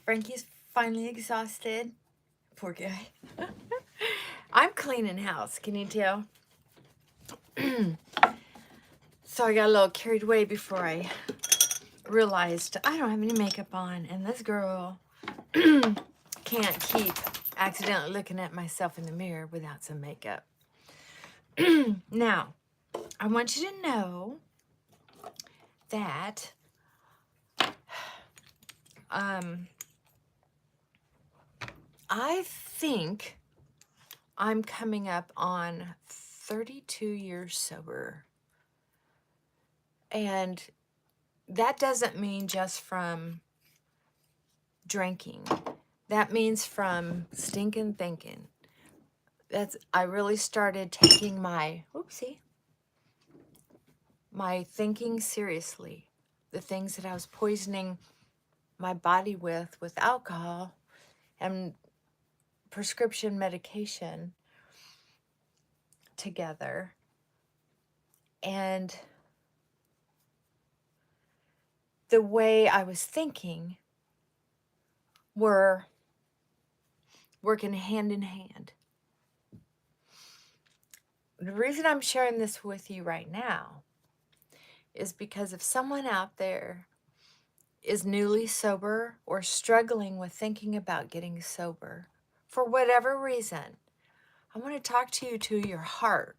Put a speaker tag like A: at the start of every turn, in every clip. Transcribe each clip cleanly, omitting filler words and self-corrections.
A: Frankie's finally exhausted. Poor guy. I'm cleaning house, can you tell? So I got a little carried away before I realized I don't have any makeup on, and this girl can't keep accidentally looking at myself in the mirror without some makeup. Now, I want you to know that I think I'm coming up on 32 years sober. And that doesn't mean just from drinking. That means from stinking thinking. I really started taking my thinking seriously. The things that I was poisoning my body with alcohol and prescription medication together. And the way I was thinking were working hand in hand. The reason I'm sharing this with you right now is because if someone out there is newly sober or struggling with thinking about getting sober for whatever reason, I want to talk to your heart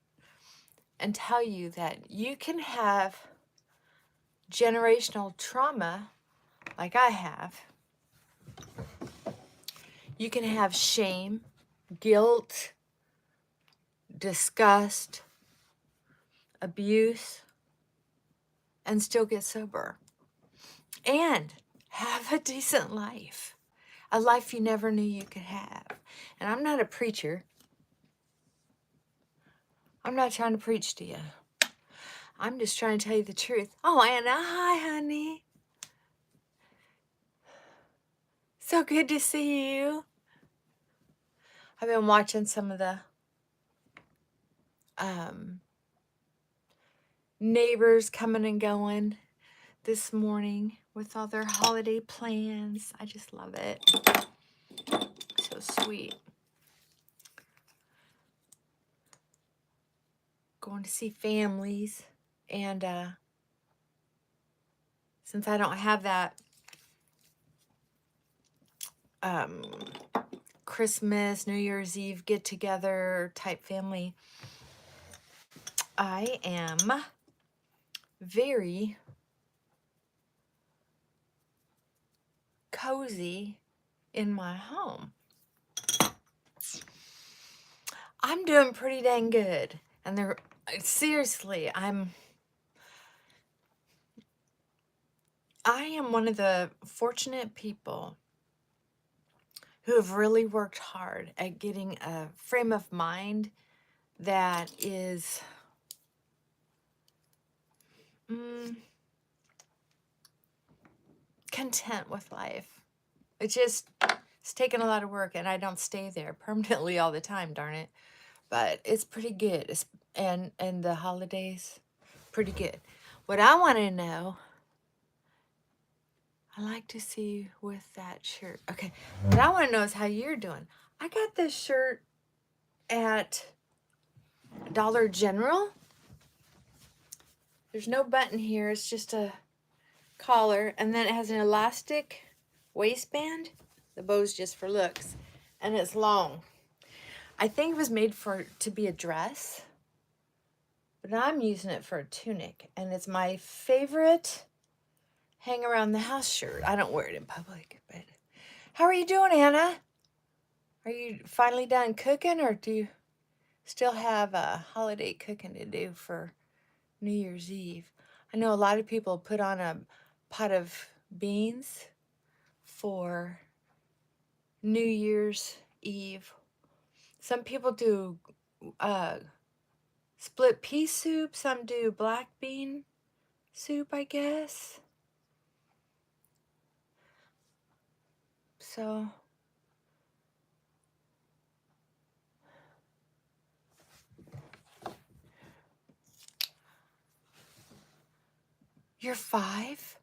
A: and tell you that you can have generational trauma like I have. You can have shame, guilt, disgust, abuse, and still get sober and have a decent life, a life you never knew you could have. And I'm not a preacher. I'm not trying to preach to you. I'm just trying to tell you the truth. Oh, Anna, hi, honey. So good to see you. I've been watching some of the neighbors coming and going this morning with all their holiday plans. I just love it. So sweet. Going to see families. And since I don't have that Christmas, New Year's Eve get-together type family, I am very cozy in my home. I'm doing pretty dang good. And seriously, I am one of the fortunate people who have really worked hard at getting a frame of mind that is content with life. It's taken a lot of work, and I don't stay there permanently all the time, darn it. But it's pretty good. And the holidays, pretty good. What I want to know, I like to see you with that shirt. Okay, what I want to know is how you're doing. I got this shirt at Dollar General. There's no button here. It's just a collar, and then it has an elastic waistband. The bow's just for looks, and it's long. I think it was made to be a dress, but I'm using it for a tunic, and it's my favorite hang around the house shirt. I don't wear it in public, but how are you doing, Anna? Are you finally done cooking, or do you still have a holiday cooking to do for New Year's Eve? I know a lot of people put on a pot of beans for New Year's Eve. Some people do split pea soup. Some do black bean soup, I guess. So you're 5?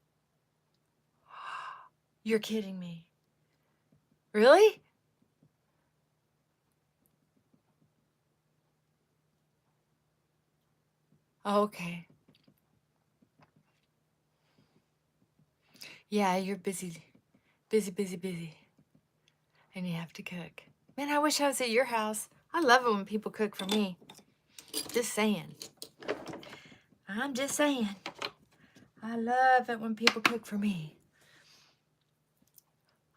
A: You're kidding me. Really? Okay. Yeah, you're busy. Busy. And you have to cook. Man, I wish I was at your house. I love it when people cook for me. Just saying. I'm just saying. I love it when people cook for me.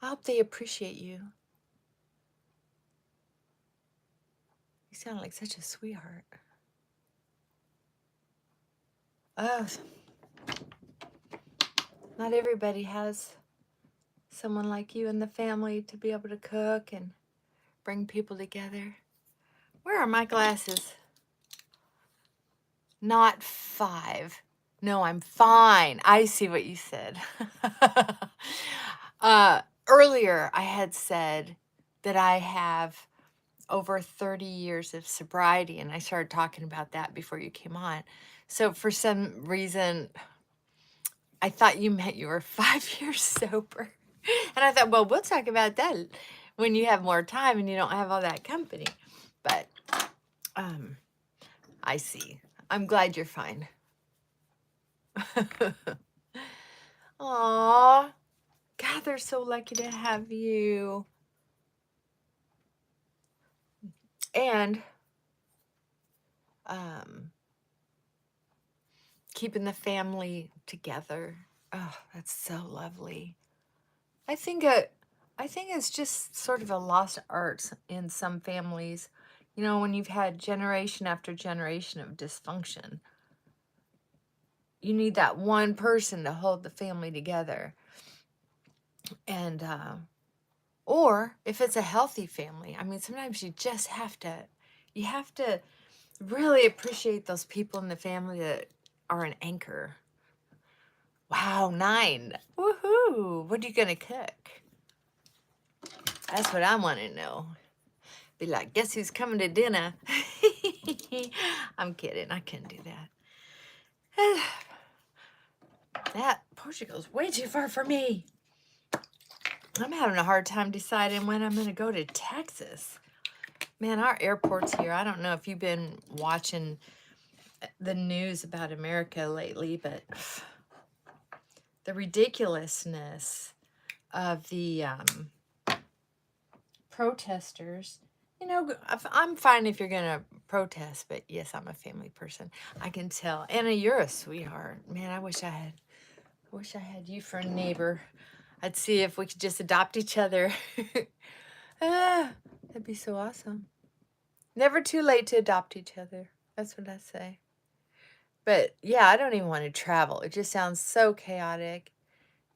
A: I hope they appreciate you. You sound like such a sweetheart. Oh, not everybody has someone like you in the family to be able to cook and bring people together. Where are my glasses? Not 5. No, I'm fine. I see what you said. Earlier, I had said that I have over 30 years of sobriety, and I started talking about that before you came on. So for some reason, I thought you meant you were 5 years sober. And I thought, well, we'll talk about that when you have more time and you don't have all that company. But I see. I'm glad you're fine. Aw, God, they're so lucky to have you. And keeping the family together. Oh, that's so lovely. I think it's just sort of a lost art in some families. You know, when you've had generation after generation of dysfunction, you need that one person to hold the family together. And or if it's a healthy family, I mean, sometimes you just have to really appreciate those people in the family that are an anchor. Wow, 9. Woohoo! What are you gonna cook? That's what I want to know. Be like, guess who's coming to dinner? I'm kidding. I couldn't do that. That Portugal's way too far for me. I'm having a hard time deciding when I'm going to go to Texas. Man, our airports here, I don't know if you've been watching the news about America lately, but the ridiculousness of the protesters. You know, I'm fine if you're going to protest, but yes, I'm a family person. I can tell. Anna, you're a sweetheart. Man, I wish I had you for a neighbor. I'd see if we could just adopt each other. That'd be so awesome. Never too late to adopt each other. That's what I say. But yeah, I don't even want to travel. It just sounds so chaotic.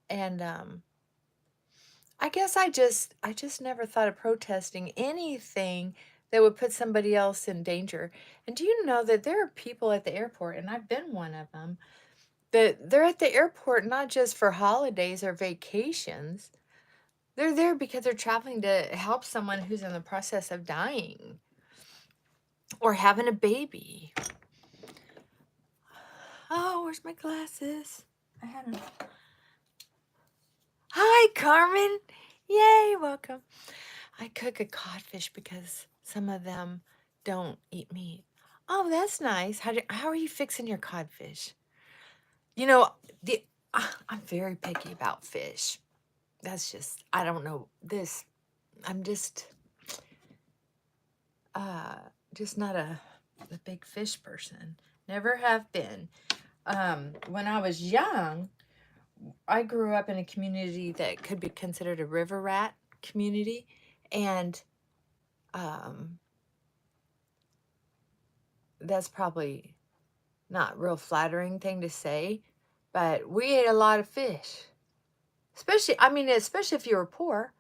A: And I guess I just never thought of protesting anything that would put somebody else in danger. And do you know that there are people at the airport, and I've been one of them, that they're at the airport not just for holidays or vacations. They're there because they're traveling to help someone who's in the process of dying or having a baby. Oh, where's my glasses? I had them. Hi, Carmen. Yay, welcome. I cook a codfish because some of them don't eat meat. Oh, that's nice. How are you fixing your codfish? You know, I'm very picky about fish. That's just, I don't know this. I'm just not a big fish person. Never have been. When I was young, I grew up in a community that could be considered a river rat community, and that's probably not real flattering thing to say, but we ate a lot of fish. Especially if you were poor.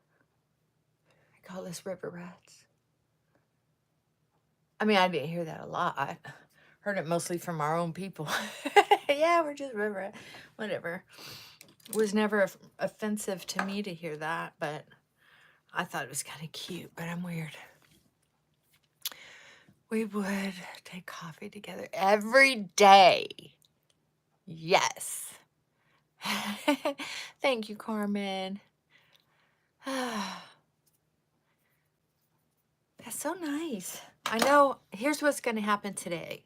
A: I call us river rats. I mean, I didn't hear that a lot. I heard it mostly from our own people. Yeah, we're just river rats. Whatever. It was never offensive to me to hear that, but I thought it was kind of cute, but I'm weird. We would take coffee together every day. Yes. Thank you, Carmen. That's so nice. I know, here's what's going to happen today.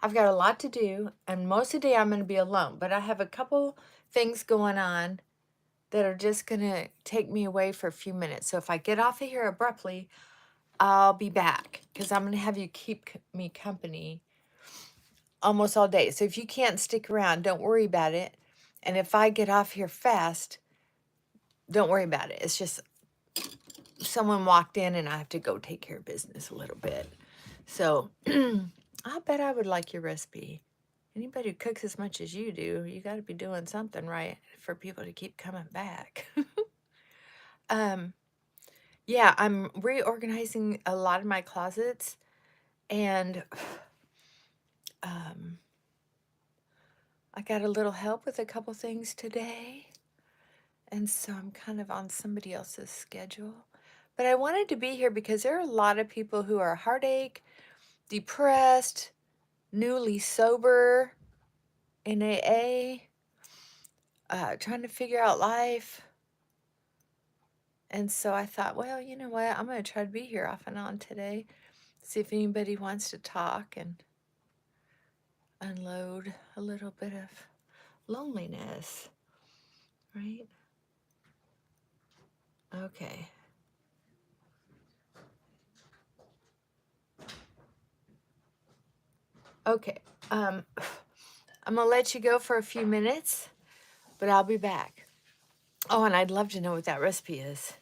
A: I've got a lot to do, and most of the day I'm going to be alone, but I have a couple things going on that are just going to take me away for a few minutes. So if I get off of here abruptly, I'll be back because I'm going to have you keep me company almost all day. So if you can't stick around, don't worry about it. And if I get off here fast, don't worry about it. It's just someone walked in and I have to go take care of business a little bit. So I bet I would like your recipe. Anybody who cooks as much as you do, you got to be doing something right for people to keep coming back. Yeah, I'm reorganizing a lot of my closets, and I got a little help with a couple things today. And so I'm kind of on somebody else's schedule. But I wanted to be here because there are a lot of people who are heartache, depressed, newly sober, in AA, trying to figure out life. And so I thought, well, you know what? I'm going to try to be here off and on today. See if anybody wants to talk and unload a little bit of loneliness, right? Okay. Okay. I'm going to let you go for a few minutes, but I'll be back. Oh, and I'd love to know what that recipe is.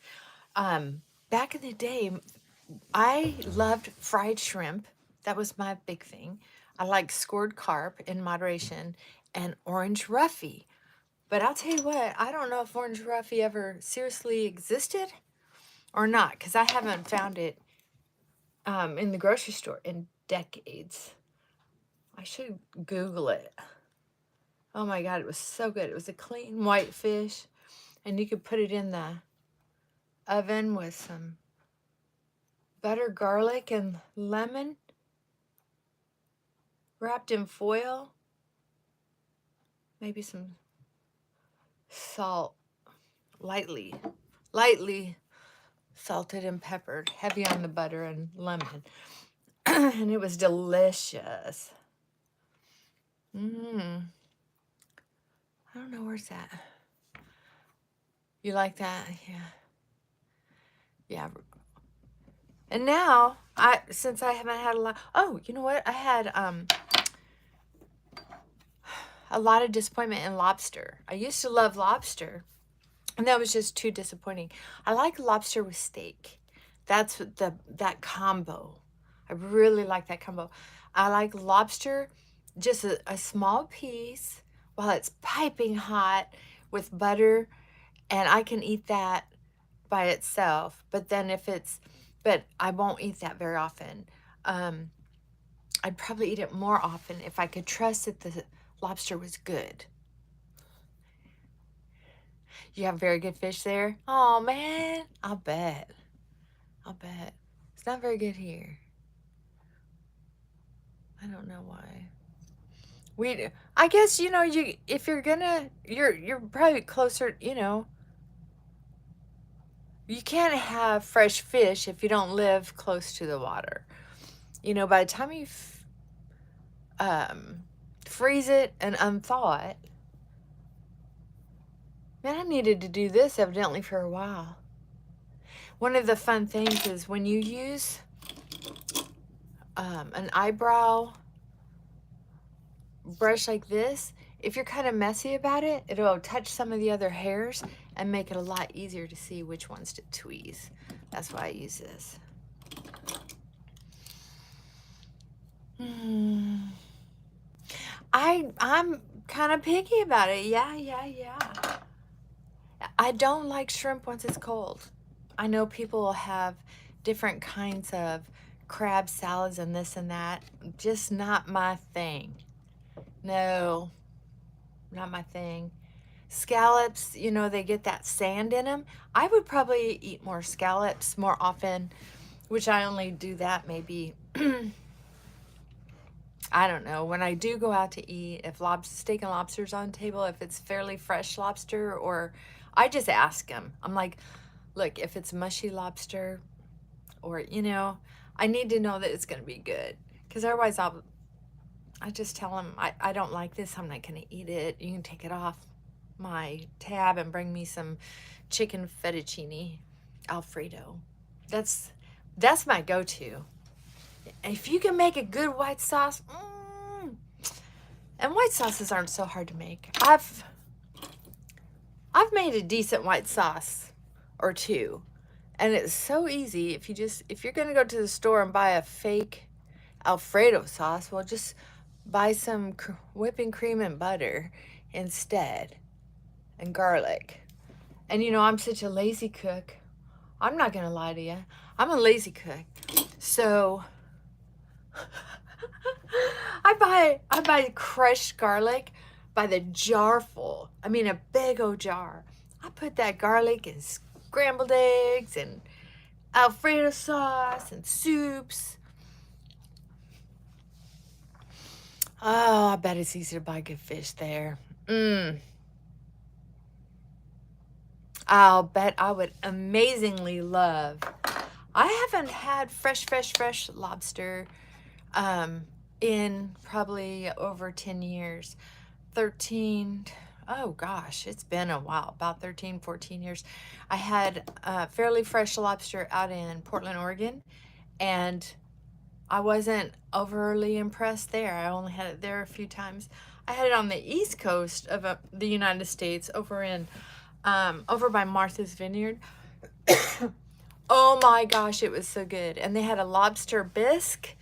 A: Back in the day, I loved fried shrimp. That was my big thing. I like scored carp in moderation and orange roughy. But I'll tell you what, I don't know if orange roughy ever seriously existed or not, because I haven't found it in the grocery store in decades. I should Google it. Oh my God, it was so good. It was a clean white fish, and you could put it in the oven with some butter, garlic, and lemon wrapped in foil. Maybe some salt, lightly salted and peppered, heavy on the butter and lemon. And it was delicious. I don't know, where's that? You like that? Yeah. And now, since I haven't had a lot, oh, you know what? I had a lot of disappointment in lobster. I used to love lobster, and that was just too disappointing. I like lobster with steak. That's that combo. I really like that combo. I like lobster, just a small piece while it's piping hot with butter, and I can eat that by itself. But then but I won't eat that very often. I'd probably eat it more often if I could trust that the lobster was good. You have very good fish there? Oh, man. I'll bet. It's not very good here. I don't know why. I guess, if you're gonna, you're probably closer, you can't have fresh fish if you don't live close to the water. By the time you freeze it and unthaw it, man, I needed to do this evidently for a while. One of the fun things is when you use an eyebrow brush like this, if you're kind of messy about it, it'll touch some of the other hairs and make it a lot easier to see which ones to tweeze. That's why I use this. I'm kind of picky about it. Yeah. I don't like shrimp once it's cold. I know people will have different kinds of crab salads and this and that. Just not my thing. No, not my thing. Scallops, they get that sand in them. I would probably eat more scallops more often, which I only do that maybe, I don't know, when I do go out to eat, if steak and lobster's on the table, if it's fairly fresh lobster, or I just ask them. I'm like, look, if it's mushy lobster or, you know, I need to know that it's going to be good. Because otherwise I just tell them, I don't like this. I'm not going to eat it. You can take it off my tab and bring me some chicken fettuccine Alfredo. That's my go-to. If you can make a good white sauce, and white sauces aren't so hard to make. I've made a decent white sauce or two, and it's so easy. If you're gonna go to the store and buy a fake Alfredo sauce, well, just buy some whipping cream and butter instead, and garlic. And you know, I'm such a lazy cook. I'm not gonna lie to you. I'm a lazy cook, so I buy crushed garlic by the jar full. I mean, a big old jar. I put that garlic in scrambled eggs and Alfredo sauce and soups. Oh, I bet it's easy to buy good fish there. I'll bet I would amazingly love. I haven't had fresh lobster in probably over 10 years. 13, oh gosh, it's been a while, about 13, 14 years. I had fairly fresh lobster out in Portland, Oregon, and I wasn't overly impressed there. I only had it there a few times. I had it on the east coast of the United States, over by Martha's Vineyard. Oh my gosh, it was so good. And they had a lobster bisque.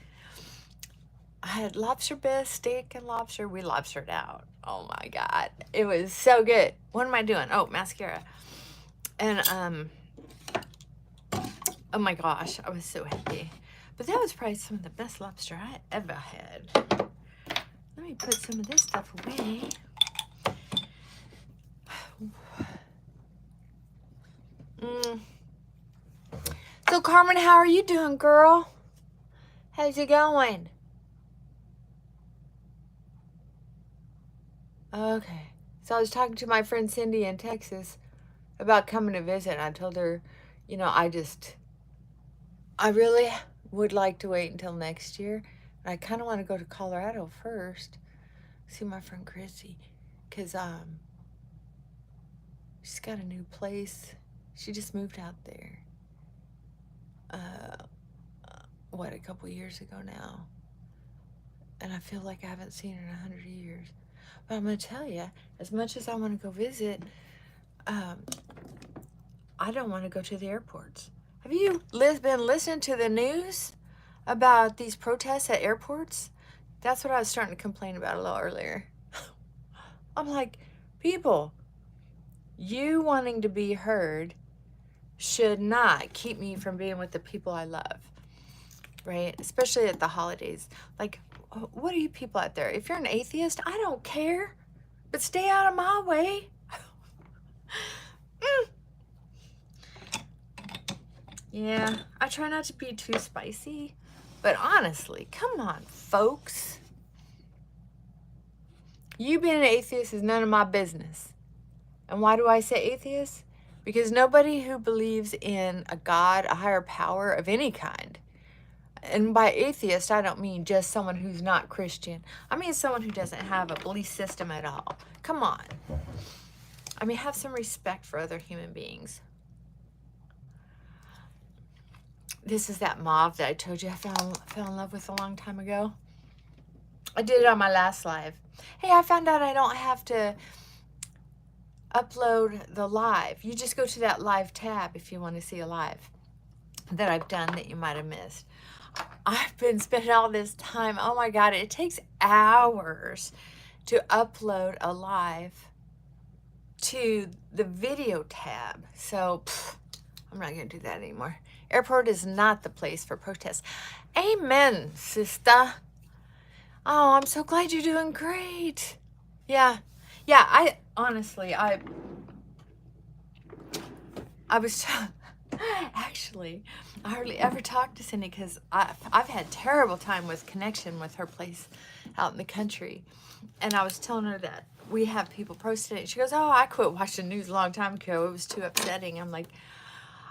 A: I had lobster bisque, steak, and lobster. We lobstered out. Oh my God. It was so good. What am I doing? Oh, mascara. And, oh my gosh, I was so happy. But that was probably some of the best lobster I ever had. Let me put some of this stuff away. So, Carmen, how are you doing, girl? How's it going? Okay. So I was talking to my friend Cindy in Texas about coming to visit, and I told her, you know, I really would like to wait until next year. And I kind of want to go to Colorado first, see my friend Chrissy, because she's got a new place. She just moved out there. A couple years ago now. And I feel like I haven't seen her in 100 years. But I'm going to tell you, as much as I want to go visit, I don't want to go to the airports. Have you been listening to the news about these protests at airports? That's what I was starting to complain about a little earlier. I'm like, people, you wanting to be heard should not keep me from being with the people I love, right? Especially at the holidays. Like, what are you people out there? If you're an atheist, I don't care, but stay out of my way. Yeah, I try not to be too spicy, but honestly, come on, folks. You being an atheist is none of my business. And why do I say atheist? Because nobody who believes in a God, a higher power of any kind, and by atheist, I don't mean just someone who's not Christian. I mean someone who doesn't have a belief system at all. Come on. I mean, have some respect for other human beings. This is that mauve that I told you I fell in love with a long time ago. I did it on my last live. Hey, I found out I don't have to upload the live. You just go to that live tab if you want to see a live that I've done that you might have missed. I've been spending all this time. Oh my God, it takes hours to upload a live to the video tab. So I'm not going to do that anymore. Airport is not the place for protests. Amen, sister. Oh, I'm so glad you're doing great. Yeah, I honestly, I was actually, I hardly ever talk to Cindy because I've had terrible time with connection with her place out in the country. And I was telling her that we have people posting it. She goes, oh, I quit watching the news a long time ago. It was too upsetting. I'm like,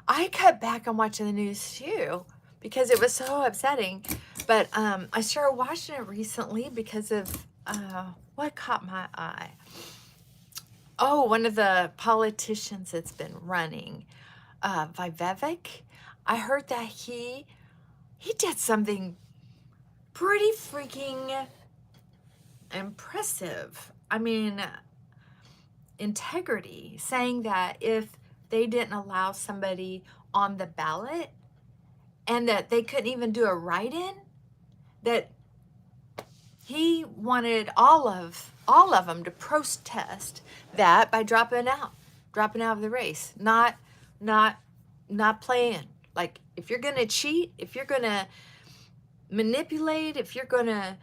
A: I cut back on watching the news too because it was so upsetting. But I started watching it recently because of what caught my eye. Oh, one of the politicians that's been running, Vivek. I heard that he did something pretty freaking impressive. I mean, integrity, saying that if they didn't allow somebody on the ballot and that they couldn't even do a write-in, that he wanted all of them to protest that by dropping out of the race, not playing. Like, if you're gonna cheat, if you're gonna manipulate, if you're gonna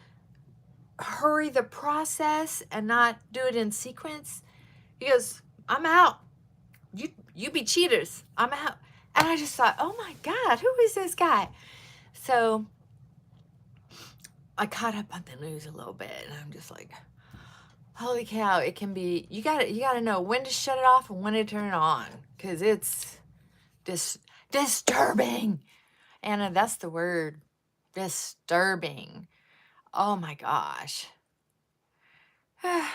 A: hurry the process and not do it in sequence, he goes, I'm out. You be cheaters. I'm out. And I just thought, oh my God, who is this guy? So I caught up on the news a little bit, and I'm just like, holy cow, it can be, you gotta know when to shut it off and when to turn it on, because it's disturbing. Anna, that's the word. Disturbing. Oh my gosh. I'll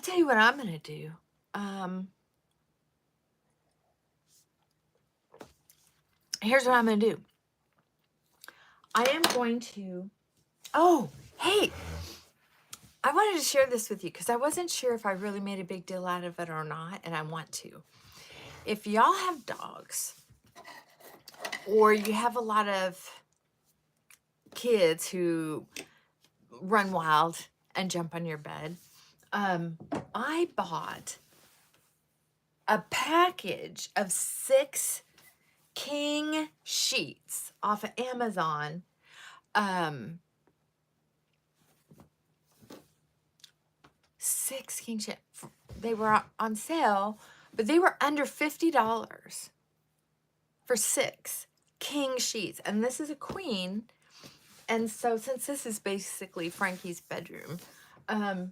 A: tell you what I'm gonna do. Here's what I'm gonna do. I am going to, oh, hey, I wanted to share this with you because I wasn't sure if I really made a big deal out of it or not, and I want to. If y'all have dogs, or you have a lot of kids who run wild and jump on your bed, I bought a package of 6 king sheets off of Amazon. 6 king sheets. They were on sale, but they were under $50 for 6 king sheets. And this is a queen. And so since this is basically Frankie's bedroom, I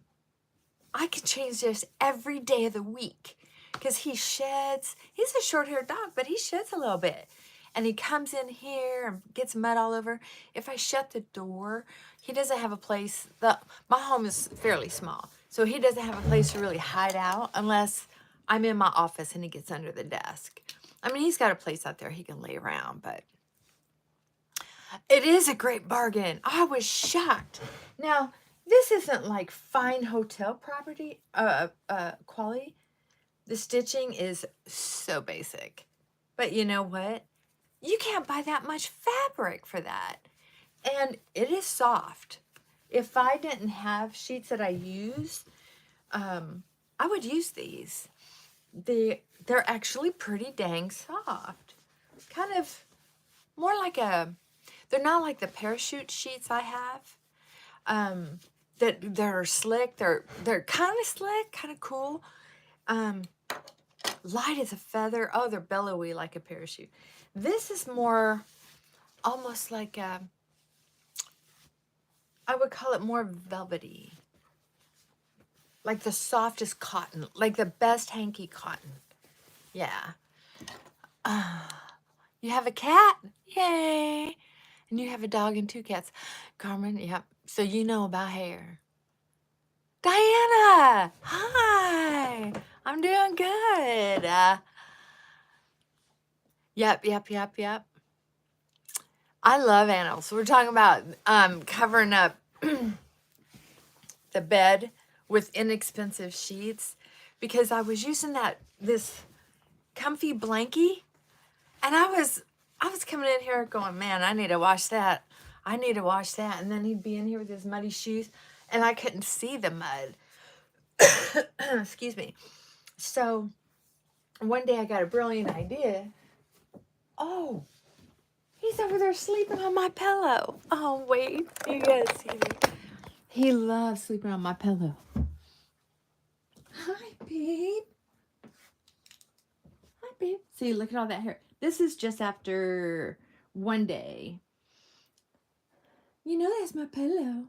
A: can change this every day of the week because he sheds. He's a short-haired dog, but he sheds a little bit. And he comes in here and gets mud all over. If I shut the door, he doesn't have a place. My home is fairly small, so he doesn't have a place to really hide out unless I'm in my office and he gets under the desk. I mean, he's got a place out there he can lay around, but it is a great bargain. I was shocked. Now, this isn't like fine hotel property quality. The stitching is so basic. But you know what? You can't buy that much fabric for that. And it is soft. If I didn't have sheets that I use, I would use these. They're actually pretty dang soft. Kind of more like they're not like the parachute sheets I have. That they're slick. They're kind of slick, kind of cool. Light as a feather. Oh, they're billowy like a parachute. This is more almost like I would call it more velvety. Like the softest cotton, like the best hanky cotton. Yeah. You have a cat? Yay. And you have a dog and 2 cats. Carmen, yep. So you know about hair. Diana, hi. I'm doing good. Yep. I love animals. We're talking about covering up the bed with inexpensive sheets because I was using this comfy blankie, and I was coming in here going, man, I need to wash that. And then he'd be in here with his muddy shoes, and I couldn't see the mud. Excuse me. So one day I got a brilliant idea. Oh, he's over there sleeping on my pillow. Oh, wait. You guys see me. He loves sleeping on my pillow. Hi, babe. Hi, babe. See, look at all that hair. This is just after one day. You know that's my pillow.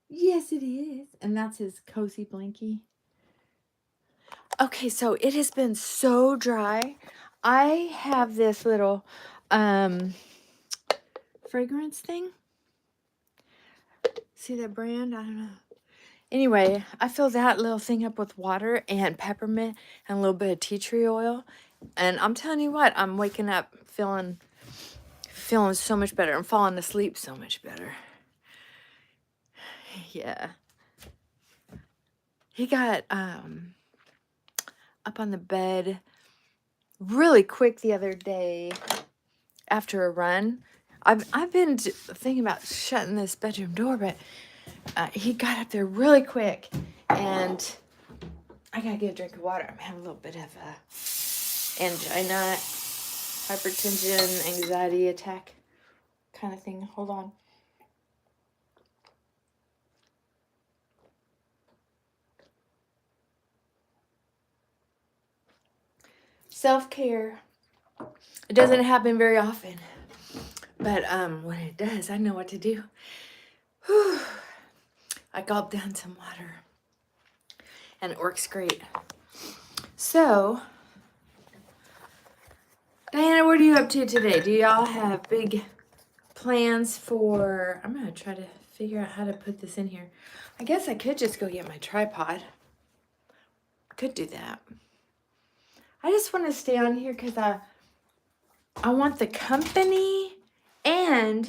A: Yes, it is. And that's his cozy blankie. Okay, so it has been so dry. I have this little fragrance thing. See that brand? I don't know. Anyway, I fill that little thing up with water and peppermint and a little bit of tea tree oil. And I'm telling you what, I'm waking up feeling so much better. I'm falling asleep so much better. Yeah. He got up on the bed really quick the other day after a run. I've been thinking about shutting this bedroom door, but he got up there really quick, and I gotta get a drink of water. I'm having a little bit of a angina, hypertension, anxiety attack kind of thing. Hold on. Self-care. It doesn't happen very often, but when it does, I know what to do. Whew. I gulp down some water, and it works great. So, Diana, what are you up to today? Do y'all have big plans for... I'm going to try to figure out how to put this in here. I guess I could just go get my tripod. Could do that. I just want to stay on here because I want the company, and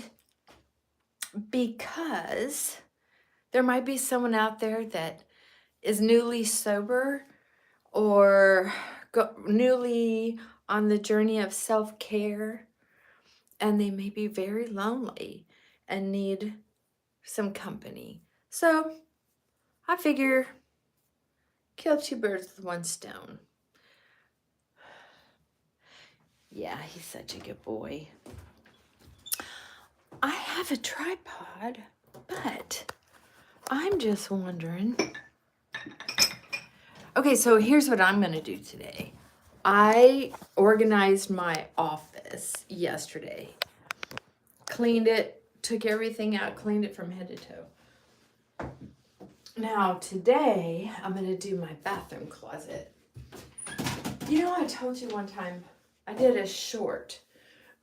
A: because there might be someone out there that is newly sober or newly on the journey of self-care, and they may be very lonely and need some company. So I figure kill two birds with one stone. Yeah, he's such a good boy. I have a tripod, but I'm just wondering. Okay, so here's what I'm going to do today. I organized my office yesterday. Cleaned it, took everything out, cleaned it from head to toe. Now, today, I'm going to do my bathroom closet. You know, I told you one time, I did a short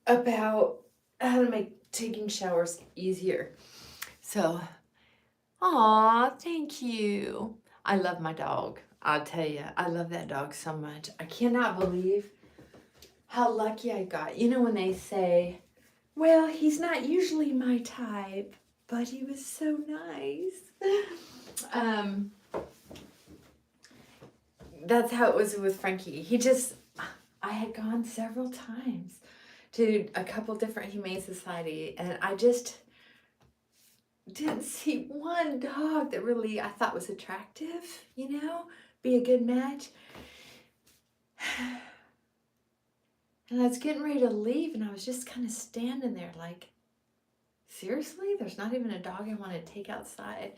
A: about how to make taking showers easier. So, aw, thank you. I love my dog. I'll tell you, I love that dog so much. I cannot believe how lucky I got. You know when they say, well, he's not usually my type, but he was so nice. That's how it was with Frankie. I had gone several times to a couple different Humane Society, and I just didn't see one dog that really I thought was attractive, be a good match. And I was getting ready to leave, and I was just kind of standing there like, seriously? There's not even a dog I want to take outside?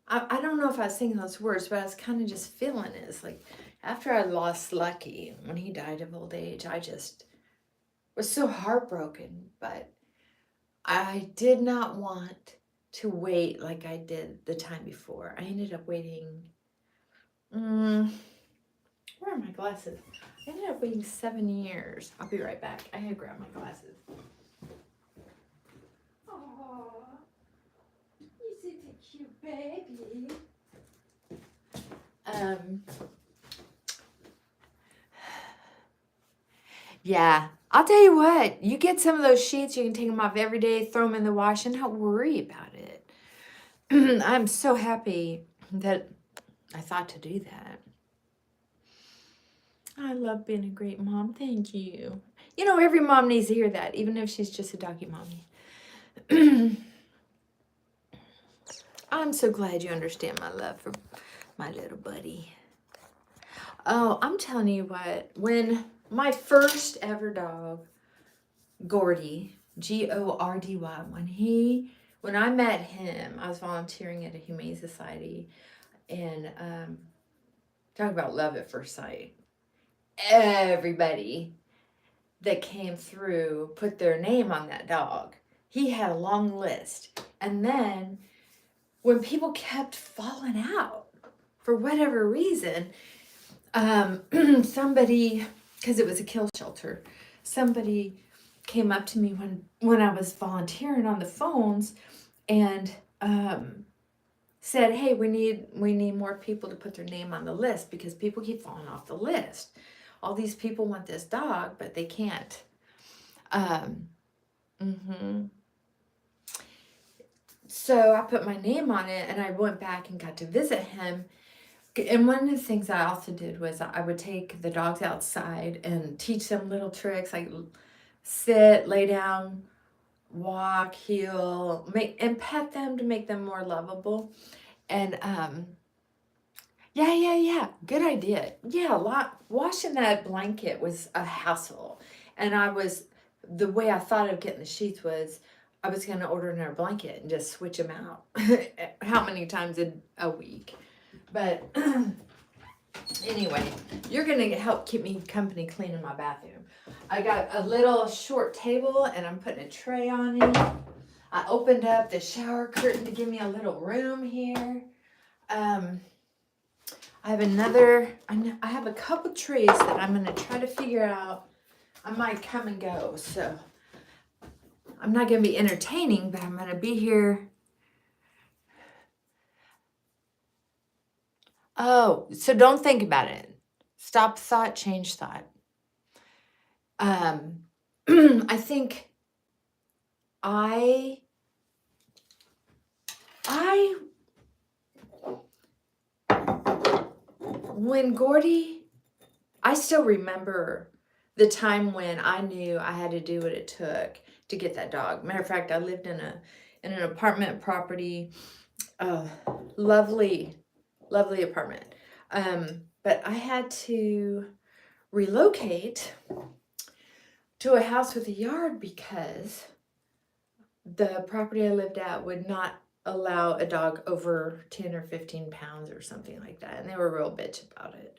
A: I don't know if I was thinking those words, but I was kind of just feeling it. It's like after I lost Lucky, when he died of old age, I just was so heartbroken. But I did not want to wait like I did the time before. I ended up waiting, where are my glasses? I ended up waiting 7 years. I'll be right back. I gotta grab my glasses. Oh, you're such a cute baby. Yeah, I'll tell you what, you get some of those sheets, you can take them off every day, throw them in the wash, and not worry about it. I'm so happy that I thought to do that. I love being a great mom. Thank you. You know, every mom needs to hear that, even if she's just a doggy mommy. I'm so glad you understand my love for my little buddy. Oh, I'm telling you what, when my first ever dog, Gordy, Gordy, when I met him, I was volunteering at a Humane Society, and talk about love at first sight. Everybody that came through put their name on that dog. He had a long list. And then when people kept falling out for whatever reason, Somebody, because it was a kill shelter, somebody came up to me when I was volunteering on the phones and said, "Hey, we need more people to put their name on the list because people keep falling off the list. All these people want this dog, but they can't." So I put my name on it, and I went back and got to visit him. And one of the things I also did was I would take the dogs outside and teach them little tricks like sit, lay down, walk, heel, and pet them to make them more lovable. And yeah, good idea. Yeah, washing that blanket was a hassle. And the way I thought of getting the sheets was I was going to order another blanket and just switch them out. How many times a week? But anyway, you're going to help keep me company cleaning my bathroom. I got a little short table and I'm putting a tray on it. I opened up the shower curtain to give me a little room here. I have a couple trees that I'm going to try to figure out. I might come and go, so I'm not going to be entertaining, but I'm going to be here. Oh, so don't think about it. Stop thought, change thought. I think when Gordy, I still remember the time when I knew I had to do what it took to get that dog. Matter of fact, I lived in an apartment property, lovely apartment. But I had to relocate to a house with a yard because the property I lived at would not allow a dog over 10 or 15 pounds or something like that. And they were real bitch about it.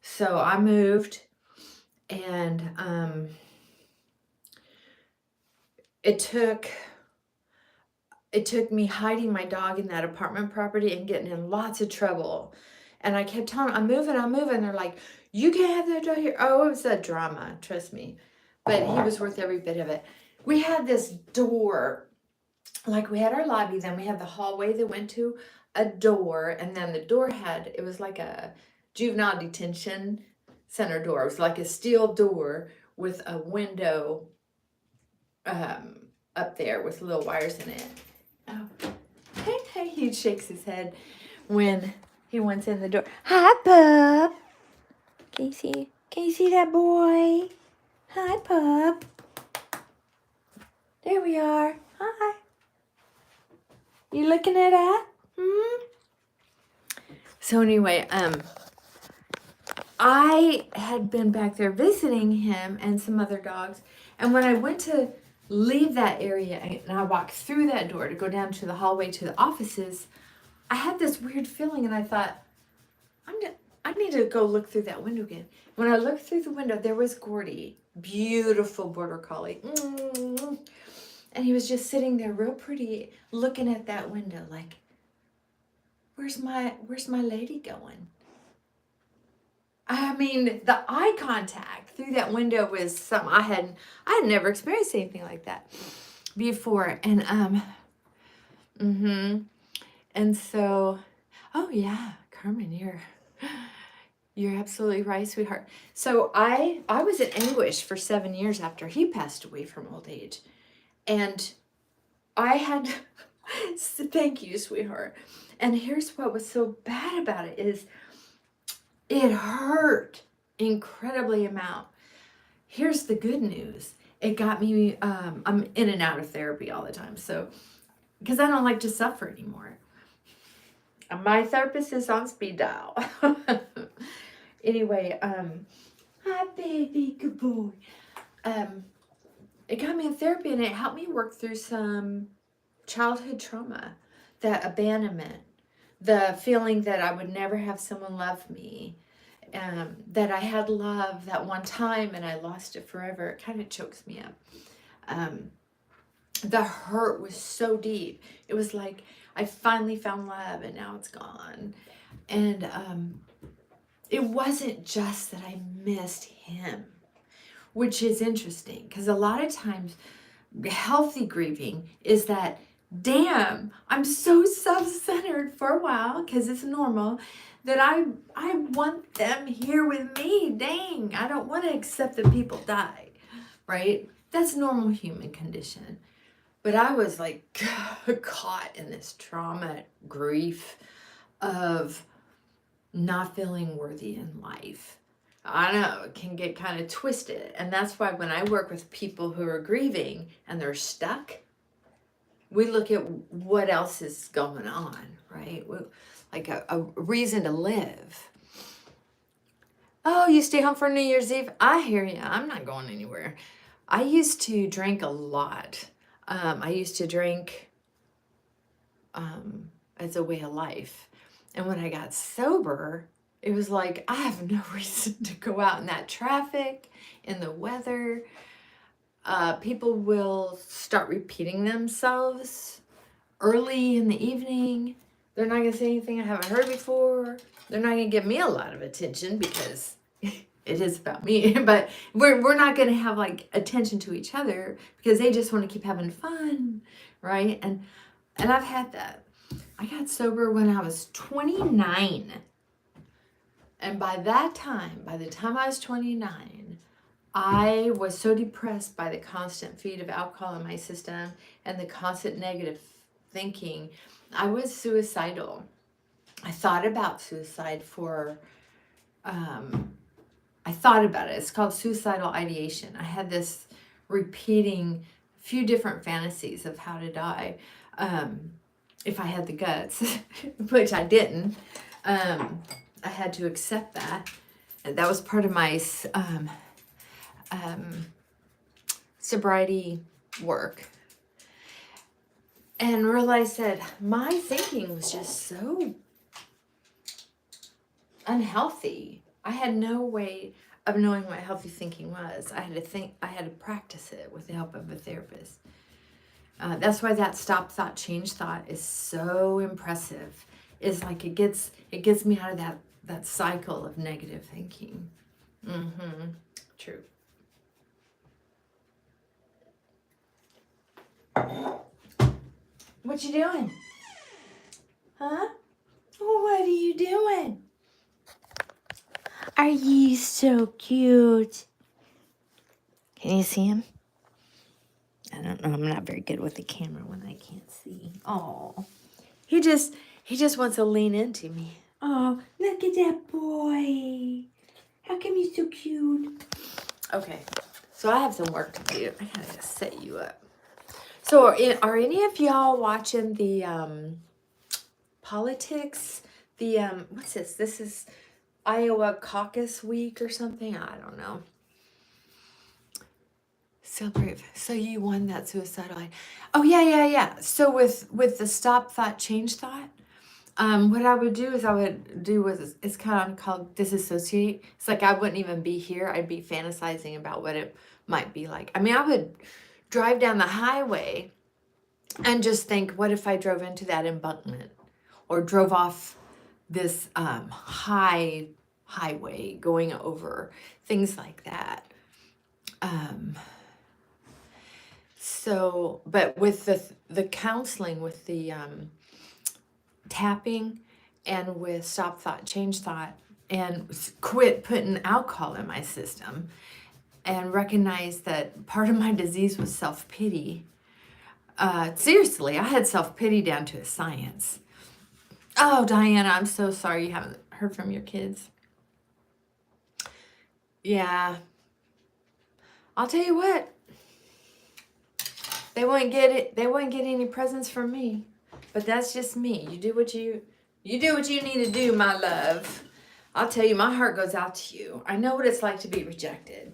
A: So I moved, and it took me hiding my dog in that apartment property and getting in lots of trouble. And I kept telling them, I'm moving. They're like, you can't have that dog here. Oh, it was a drama, trust me. But he was worth every bit of it. We had this door, like we had our lobby, then we had the hallway that went to a door, and then the door it was like a juvenile detention center door. It was like a steel door with a window up there with little wires in it. Oh, hey, he shakes his head when he went in the door. Hi, pup. Can you see that boy? Hi, pup. There we are. Hi. You looking at that? So anyway, I had been back there visiting him and some other dogs, and when I went to leave that area and I walked through that door to go down to the hallway to the offices, I had this weird feeling, and I thought, I need to go look through that window again. When I looked through the window, there was Gordy, beautiful border collie, and he was just sitting there real pretty, looking at that window like, where's my lady going? I mean, the eye contact through that window was something I had never experienced anything like that before. And and so, oh yeah, Carmen, you're absolutely right, sweetheart. So I was in anguish for 7 years after he passed away from old age, and I had thank you, sweetheart. And here's what was so bad about it is it hurt incredibly amount. Here's the good news. It got me, I'm in and out of therapy all the time. So, because I don't like to suffer anymore. My therapist is on speed dial. Anyway, hi baby, good boy. It got me in therapy, and it helped me work through some childhood trauma, that abandonment, the feeling that I would never have someone love me, that I had love that one time and I lost it forever. It kind of chokes me up. The hurt was so deep. It was like I finally found love and now it's gone. And it wasn't just that I missed him, which is interesting because a lot of times healthy grieving is that, damn, I'm so self-centered for a while because it's normal that I want them here with me. Dang, I don't want to accept that people die, right? That's normal human condition. But I was like caught in this trauma, grief of not feeling worthy in life. I know it can get kind of twisted. And that's why when I work with people who are grieving and they're stuck, we look at what else is going on, right? Like a reason to live. Oh, you stay home for New Year's Eve? I hear you. I'm not going anywhere. I used to drink a lot. I used to drink as a way of life. And when I got sober, it was like, I have no reason to go out in that traffic, in the weather. People will start repeating themselves early in the evening. They're not going to say anything I haven't heard before. They're not going to give me a lot of attention because it is about me. But we're not going to have like attention to each other because they just want to keep having fun, right? And I've had that. I got sober when I was 29. And by the time I was 29, I was so depressed by the constant feed of alcohol in my system and the constant negative thinking. I was suicidal. I thought about suicide I thought about it. It's called suicidal ideation. I had this repeating few different fantasies of how to die. If I had the guts, which I didn't. I had to accept that. And that was part of my sobriety work. And realized that my thinking was just so unhealthy. I had no way of knowing what healthy thinking was. I had to practice it with the help of a therapist. That's why that stop thought, change thought is so impressive. It's like it gets me out of that cycle of negative thinking. True. What you doing? Huh? What are you doing? Are you so cute? Can you see him? I don't know. I'm not very good with the camera when I can't see. Oh, he just wants to lean into me. Oh, look at that boy. How come he's so cute? Okay, so I have some work to do. I gotta set you up. So are any of y'all watching the politics? The what's this? This is Iowa caucus week or something. I don't know. So brave. So you won that suicidal. Oh yeah. So with the stop thought, change thought, what I would do was it's kind of called disassociate. It's like I wouldn't even be here. I'd be fantasizing about what it might be like. I mean, I would drive down the highway and just think, what if I drove into that embankment or drove off this highway going over, things like that. So, but with the counseling, with the tapping, and with stop thought, change thought, and quit putting alcohol in my system, and recognize that part of my disease was self-pity. Seriously, I had self-pity down to a science. Oh, Diana, I'm so sorry you haven't heard from your kids. Yeah. I'll tell you what. They won't get it. They won't get any presents from me. But that's just me. You do what you need to do, my love. I'll tell you, my heart goes out to you. I know what it's like to be rejected.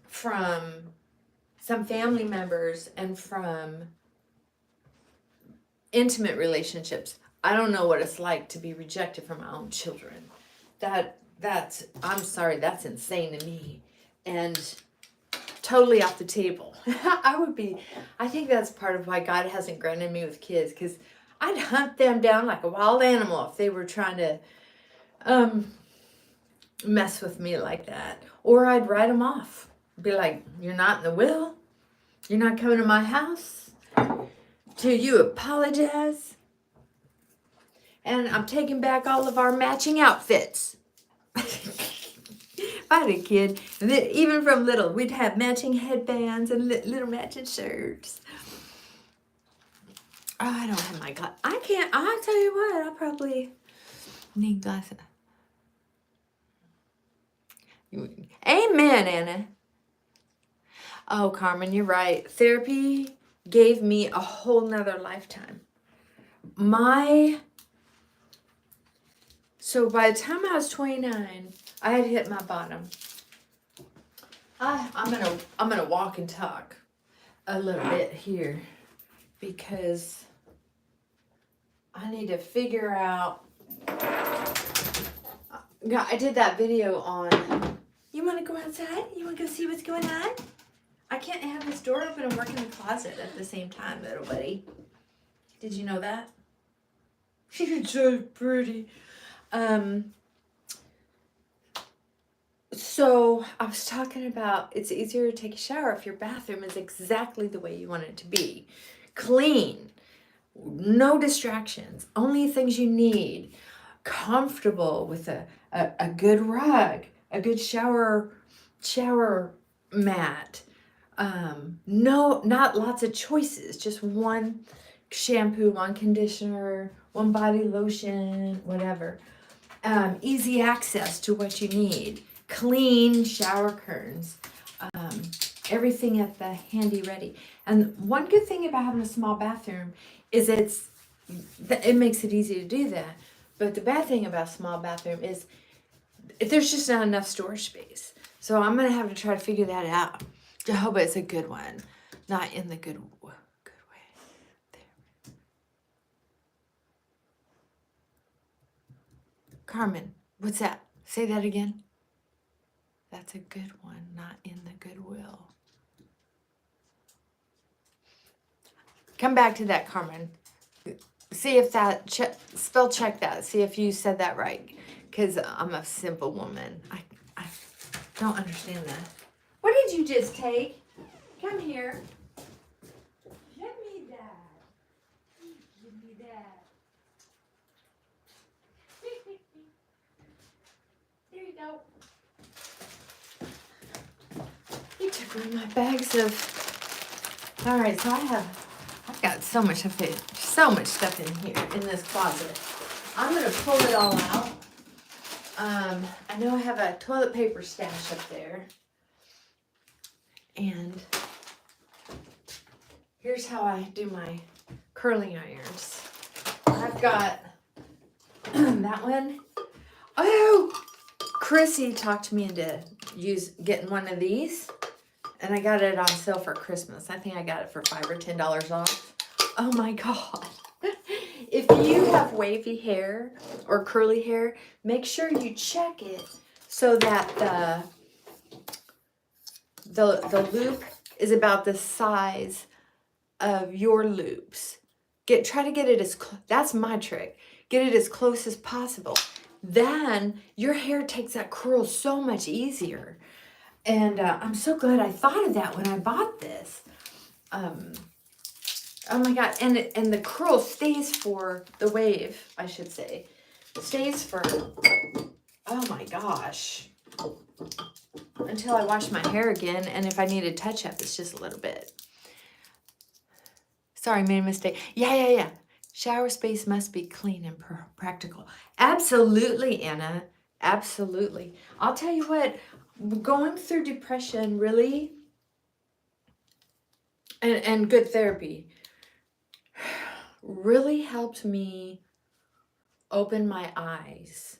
A: From some family members and from intimate relationships. I don't know what it's like to be rejected from my own children. I'm sorry, that's insane to me. And totally off the table. I think that's part of why God hasn't granted me with kids, because I'd hunt them down like a wild animal if they were trying to mess with me like that. Or I'd write them off. Be like, you're not in the will. You're not coming to my house till you apologize. And I'm taking back all of our matching outfits. If I had a kid, even from little, we'd have matching headbands and little matching shirts. Oh, I don't have my glasses. I can't. I'll tell you what, I probably need glasses. Amen, Anna. Oh, Carmen, you're right. Therapy gave me a whole nother lifetime. So by the time I was 29, I had hit my bottom. I'm gonna walk and talk a little bit here because I need to figure out. I did that video on. You want to go outside? You want to go see what's going on? I can't have this door open and work in the closet at the same time, little buddy. Did you know that? You're so pretty. So I was talking about it's easier to take a shower if your bathroom is exactly the way you want it to be. Clean, no distractions, only things you need, comfortable with a good rug, a good shower mat. No, not lots of choices, just one shampoo, one conditioner, one body lotion, whatever. Easy access to what you need. Clean shower curtains. Everything at the handy ready. And one good thing about having a small bathroom is it makes it easy to do that. But the bad thing about a small bathroom is there's just not enough storage space. So I'm going to have to try to figure that out. I hope it's a good one. Not in the good way. There. Carmen, what's that? Say that again. That's a good one, not in the goodwill. Come back to that, Carmen. See if that, spell check that. See if you said that right. Because I'm a simple woman. I don't understand that. What did you just take? Come here. Give me that. Give me that. There you go. You took one of my bags of. All right, so I've got so much stuff in here in this closet. I'm gonna pull it all out. I know I have a toilet paper stash up there, and here's how I do my curling irons. I've got that one. Oh, Chrissy talked me into getting one of these. And I got it on sale for Christmas. I think I got it for $5 or $10 off. Oh my God. If you have wavy hair or curly hair, make sure you check it so that the loop is about the size of your loops. Try to get it that's my trick. Get it as close as possible. Then your hair takes that curl so much easier. And I'm so glad I thought of that when I bought this. Oh my God. And the curl stays for the wave, I should say. Stays for, oh my gosh. Until I wash my hair again. And if I need a touch up, it's just a little bit. Sorry, made a mistake. Yeah. Shower space must be clean and practical. Absolutely, Anna. Absolutely. I'll tell you what. Going through depression really, and good therapy really helped me open my eyes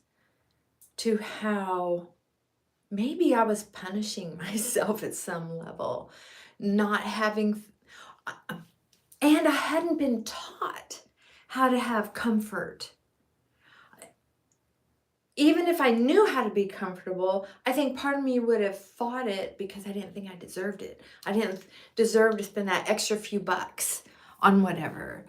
A: to how maybe I was punishing myself at some level, not having, and I hadn't been taught how to have comfort. Even if I knew how to be comfortable, I think part of me would have fought it because I didn't think I deserved it. I didn't deserve to spend that extra few bucks on whatever.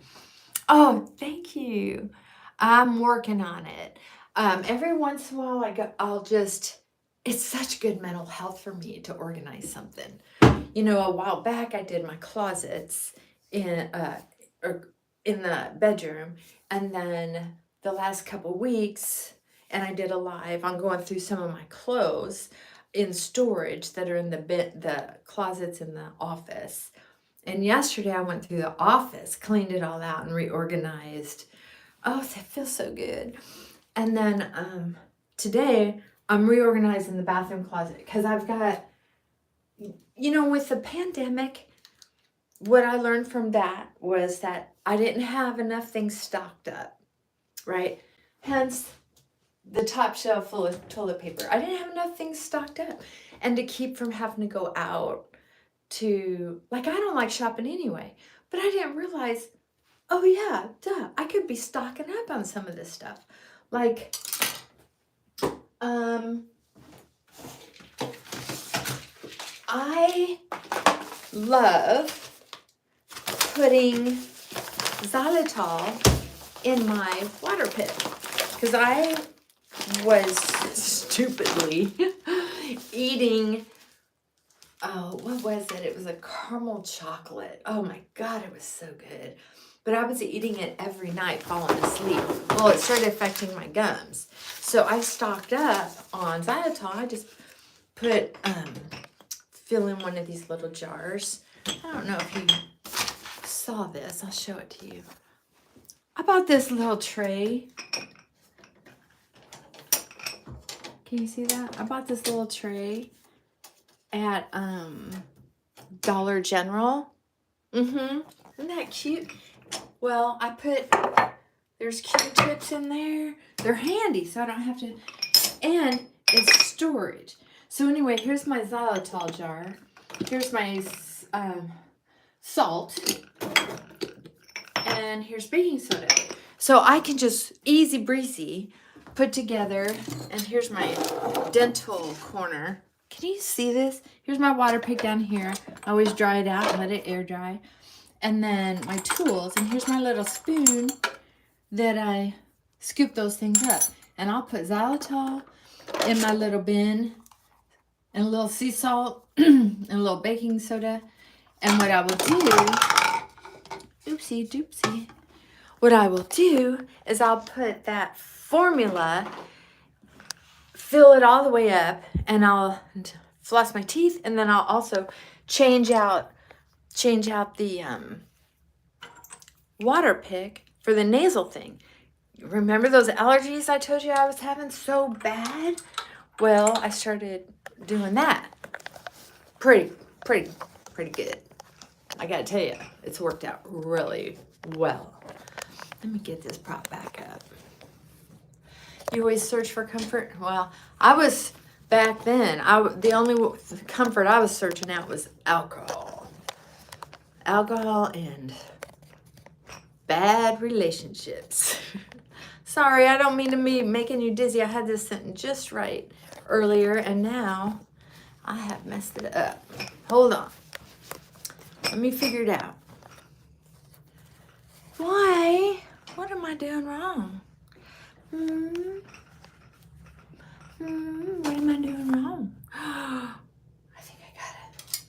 A: Oh, thank you. I'm working on it. Every once in a while, I'll just, it's such good mental health for me to organize something. You know, a while back I did my closets or in the bedroom, and then the last couple weeks, and I did a live on going through some of my clothes in storage that are in the closets in the office. And yesterday I went through the office, cleaned it all out, and reorganized. Oh, that feels so good. And then today I'm reorganizing the bathroom closet because I've got, you know, with the pandemic, what I learned from that was that I didn't have enough things stocked up, right? Hence the top shelf full of toilet paper. I didn't have enough things stocked up. And to keep from having to go out to, like, I don't like shopping anyway, but I didn't realize, oh yeah, duh, I could be stocking up on some of this stuff. Like, I love putting xylitol in my water pit because I was stupidly eating, oh, what was it? It was a caramel chocolate. Oh my God, it was so good. But I was eating it every night falling asleep. Well, it started affecting my gums. So I stocked up on xylitol. I just fill in one of these little jars. I don't know if you saw this. I'll show it to you. I bought this little tray. Can you see that? I bought this little tray at Dollar General. Isn't that cute? Well, there's Q-tips in there. They're handy, so I don't have to, and it's storage. So anyway, here's my xylitol jar. Here's my salt. And here's baking soda. So I can just easy breezy put together, and here's my dental corner. Can you see this? Here's my water pick down here. I always dry it out and let it air dry. And then my tools, and here's my little spoon that I scoop those things up. And I'll put xylitol in my little bin, and a little sea salt, and a little baking soda. And what I will do, oopsie doopsie, what I will do is I'll put that formula, fill it all the way up, and I'll floss my teeth, and then I'll also change out the water pick for the nasal thing. Remember those allergies I told you I was having so bad? Well, I started doing that. Pretty good. I gotta tell you, it's worked out really well. Let me get this prop back up. You always search for comfort? Well, I was back then. The only comfort I was searching out was alcohol. Alcohol and bad relationships. Sorry, I don't mean to be making you dizzy. I had this sentence just right earlier, and now I have messed it up. Hold on. Let me figure it out. Why? What am I doing wrong? What am I doing wrong? I think I got it.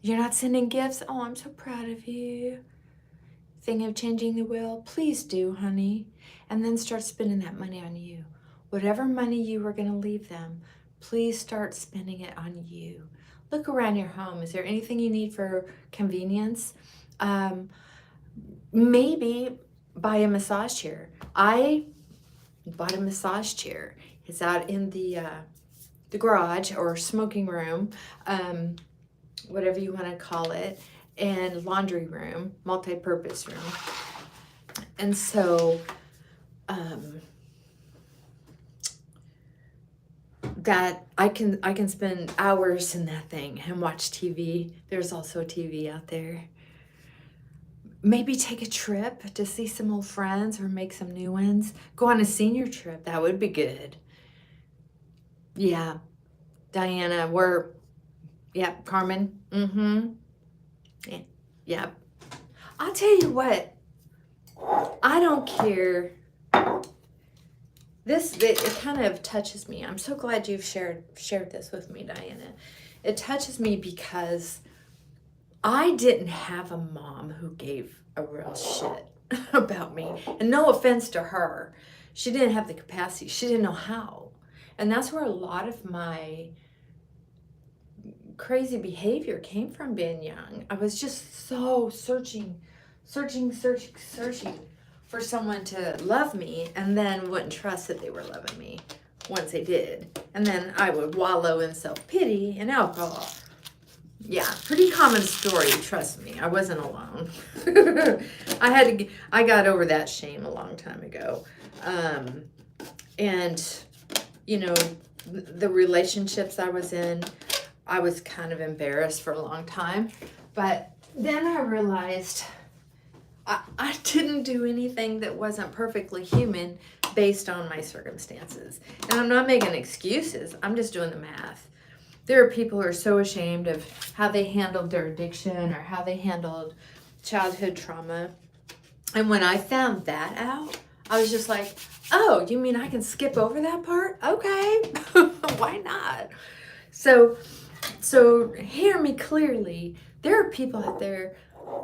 A: You're not sending gifts? Oh, I'm so proud of you. Thinking of changing the will? Please do, honey. And then start spending that money on you. Whatever money you were going to leave them, please start spending it on you. Look around your home. Is there anything you need for convenience? Maybe buy a massage chair. I bought a massage chair. It's out in the garage or smoking room, whatever you want to call it, and laundry room, multi-purpose room. And so that I can spend hours in that thing and watch TV. There's also a TV out there. Maybe take a trip to see some old friends or make some new ones. Go on a senior trip. That would be good. Yeah. Diana, Carmen. Yeah. I'll tell you what. I don't care. It kind of touches me. I'm so glad you've shared this with me, Diana. It touches me because I didn't have a mom who gave a real shit about me. And no offense to her. She didn't have the capacity. She didn't know how. And that's where a lot of my crazy behavior came from being young. I was just so searching for someone to love me, and then wouldn't trust that they were loving me once they did. And then I would wallow in self-pity and alcohol. Yeah, pretty common story, trust me. I wasn't alone. I got over that shame a long time ago. And, you know, the relationships I was in, I was kind of embarrassed for a long time. But then I realized I didn't do anything that wasn't perfectly human based on my circumstances. And I'm not making excuses. I'm just doing the math. There are people who are so ashamed of how they handled their addiction or how they handled childhood trauma. And when I found that out, I was just like, oh, you mean I can skip over that part? Okay, why not? So hear me clearly. There are people out there,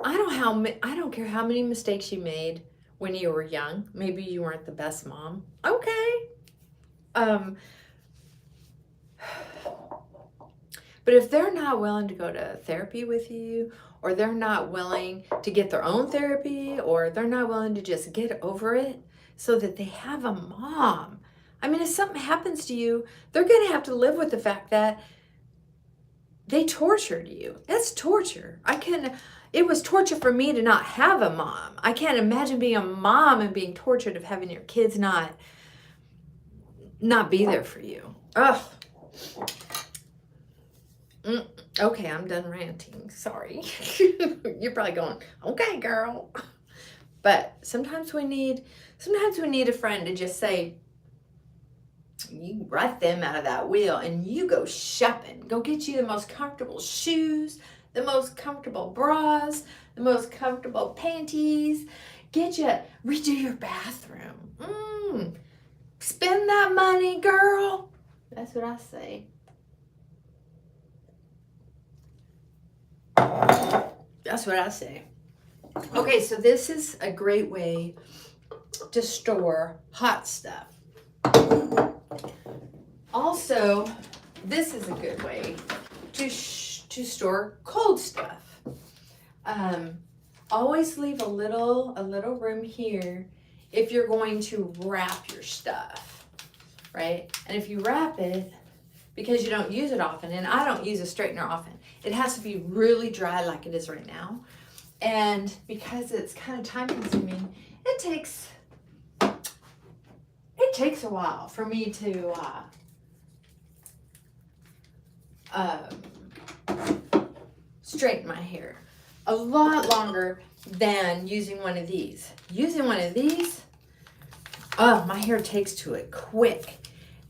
A: I don't care how many mistakes you made when you were young. Maybe you weren't the best mom. Okay. But if they're not willing to go to therapy with you, or they're not willing to get their own therapy, or they're not willing to just get over it so that they have a mom. I mean, if something happens to you, they're going to have to live with the fact that they tortured you. That's torture. It was torture for me to not have a mom. I can't imagine being a mom and being tortured of having your kids not be there for you. Ugh. Okay, I'm done ranting. Sorry. You're probably going, okay, girl. But sometimes we need a friend to just say, you write them out of that wheel and you go shopping. Go get you the most comfortable shoes, the most comfortable bras, the most comfortable panties. Redo your bathroom. Spend that money, girl. That's what I say. That's what I say. Okay, so this is a great way to store hot stuff. Also, this is a good way to store cold stuff. Always leave a little room here if you're going to wrap your stuff, right? And if you wrap it, because you don't use it often, and I don't use a straightener often, it has to be really dry like it is right now. And because it's kind of time consuming, it takes a while for me to straighten my hair. A lot longer than using one of these. Using one of these, oh, my hair takes to it quick.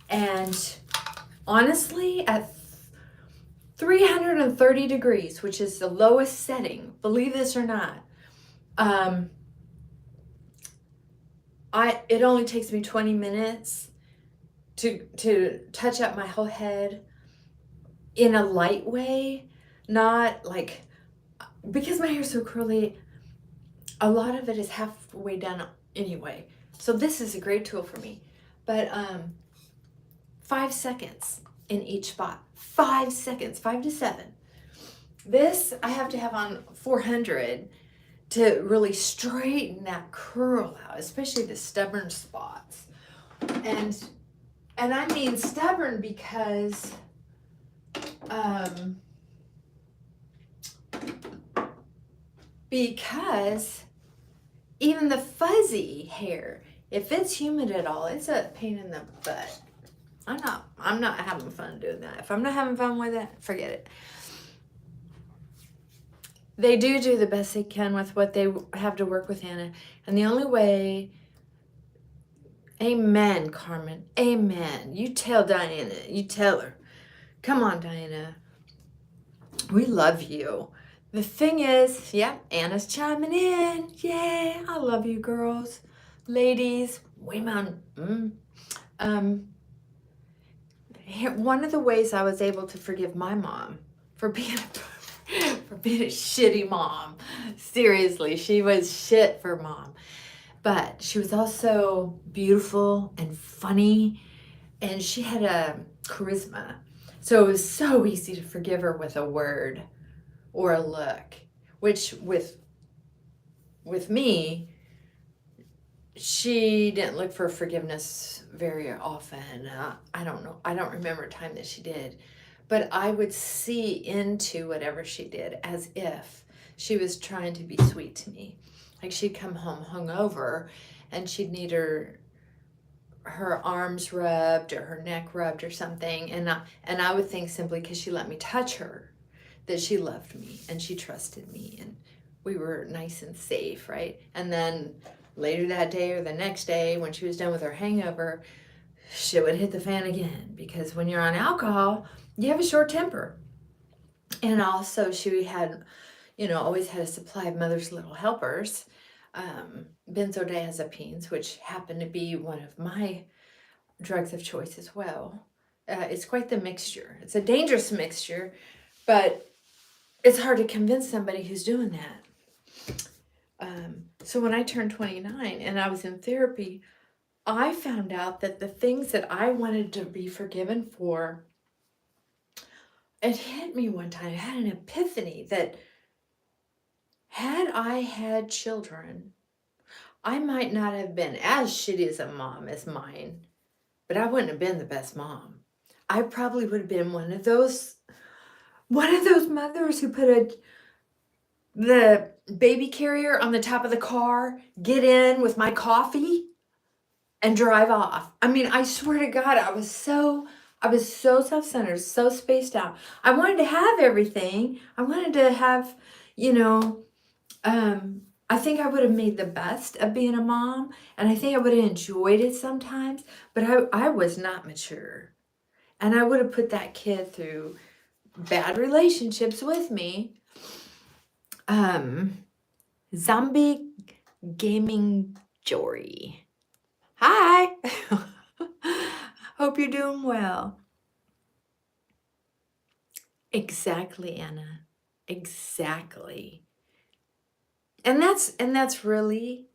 A: And honestly, at 330 degrees, which is the lowest setting, believe this or not, it only takes me 20 minutes to touch up my whole head in a light way, not like, because my hair is so curly, a lot of it is halfway done anyway. So this is a great tool for me. But 5 seconds in each spot. 5 seconds, 5 to 7. This I have to have on 400 to really straighten that curl out, especially the stubborn spots. And I mean stubborn because even the fuzzy hair, if it's humid at all, it's a pain in the butt. I'm not having fun doing that. If I'm not having fun with it, forget it. They do the best they can with what they have to work with, Hannah. And the only way, amen, Carmen, amen. You tell Diana, you tell her. Come on, Diana. We love you. The thing is, yeah, Anna's chiming in. Yay, I love you girls. Ladies, women. One of the ways I was able to forgive my mom for being for being a shitty mom. Seriously, she was shit for mom. But she was also beautiful and funny, and she had a charisma. So it was so easy to forgive her with a word or a look, which with me, she didn't look for forgiveness very often. I don't know. I don't remember a time that she did. But I would see into whatever she did as if she was trying to be sweet to me. Like she'd come home hungover and she'd need her arms rubbed or her neck rubbed or something. And I would think simply because she let me touch her that she loved me and she trusted me and we were nice and safe, right? And then later that day or the next day when she was done with her hangover, shit would hit the fan again because when you're on alcohol, you have a short temper. And also she had, always had a supply of Mother's Little Helpers, benzodiazepines, which happened to be one of my drugs of choice as well. It's quite the mixture. It's a dangerous mixture, but it's hard to convince somebody who's doing that. So when I turned 29 and I was in therapy, I found out that the things that I wanted to be forgiven for, it hit me one time. I had an epiphany that had I had children, I might not have been as shitty as a mom as mine, but I wouldn't have been the best mom. I probably would have been one of those mothers who put the baby carrier on the top of the car, get in with my coffee, and drive off. I mean, I swear to God, I was so self-centered, so spaced out. I wanted to have everything. I wanted to have, I think I would have made the best of being a mom, and I think I would have enjoyed it sometimes, but I was not mature. And I would have put that kid through bad relationships with me. Zombie Gaming Jory. Hi. Hope you're doing well. Exactly, Anna. Exactly. And that's really,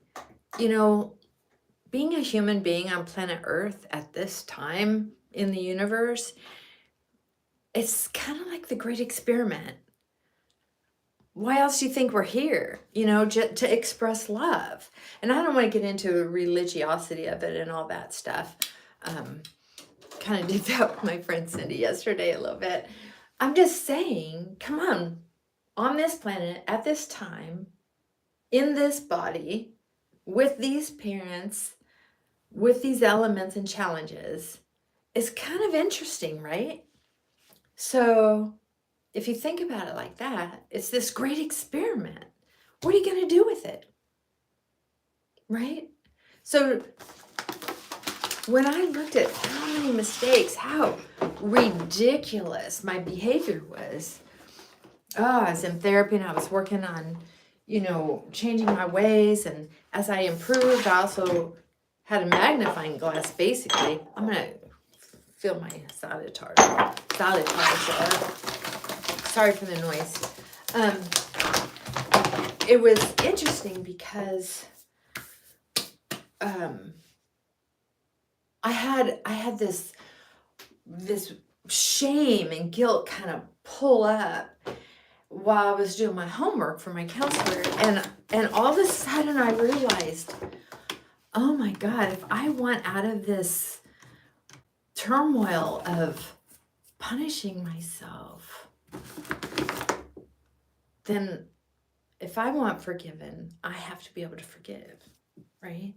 A: being a human being on planet Earth at this time in the universe, it's kind of like the great experiment. Why else do you think we're here? Just to express love. And I don't want to get into the religiosity of it and all that stuff. Kind of did that with my friend Cindy yesterday a little bit. I'm just saying, come on this planet, at this time, in this body, with these parents, with these elements and challenges, is kind of interesting, right? So if you think about it like that, it's this great experiment. What are you going to do with it? Right? So when I looked at how many mistakes, how ridiculous my behavior was, I was in therapy and I was working on, changing my ways. And as I improved, I also had a magnifying glass, basically. I'm going to fill my salad sorry for the noise. It was interesting because I had this shame and guilt kind of pull up while I was doing my homework for my counselor, and all of a sudden I realized, oh my God, if I want out of this turmoil of punishing myself, then if I want forgiven, I have to be able to forgive, right?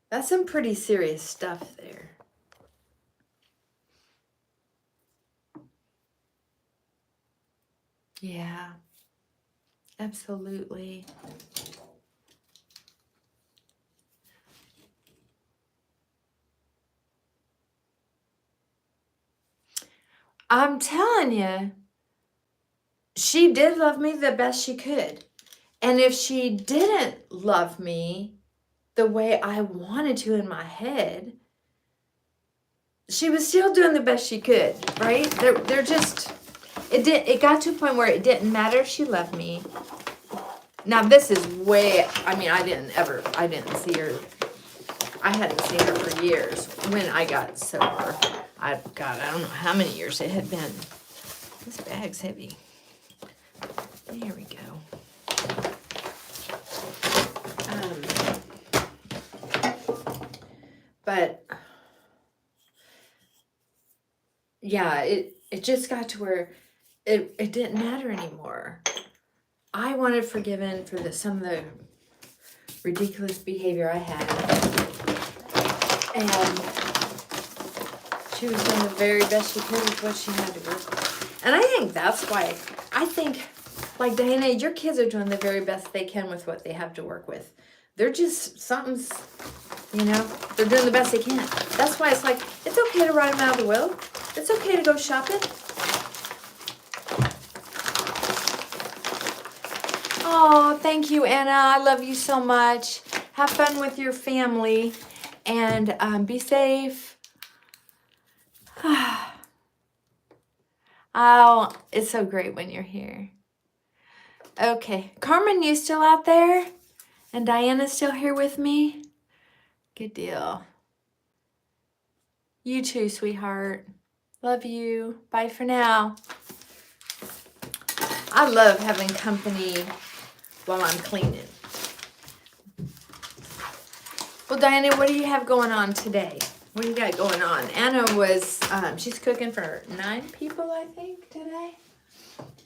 A: That's some pretty serious stuff there. Yeah, absolutely. I'm telling you, she did love me the best she could. And if she didn't love me the way I wanted to in my head, she was still doing the best she could, right? They're just, it got to a point where it didn't matter if she loved me. Now this is way, I mean, I didn't see her, I hadn't seen her for years when I got sober. I don't know how many years it had been. This bag's heavy. There we go. But yeah, it just got to where it didn't matter anymore. I wanted forgiven for some of the ridiculous behavior I had. And she was doing the very best she could with what she had to work with. And I think that's why, like Diana, your kids are doing the very best they can with what they have to work with. They're just, something's, they're doing the best they can. That's why it's like, it's okay to write them out of the will. It's okay to go shopping. Oh, thank you, Anna. I love you so much. Have fun with your family and be safe. Oh, it's so great when you're here. Okay, Carmen, you still out there? And Diana's still here with me? Good deal. You too, sweetheart. Love you. Bye for now. I love having company while I'm cleaning. Well, Diana, what do you have going on today? What do you got going on? Anna was, she's cooking for 9 people, I think, today.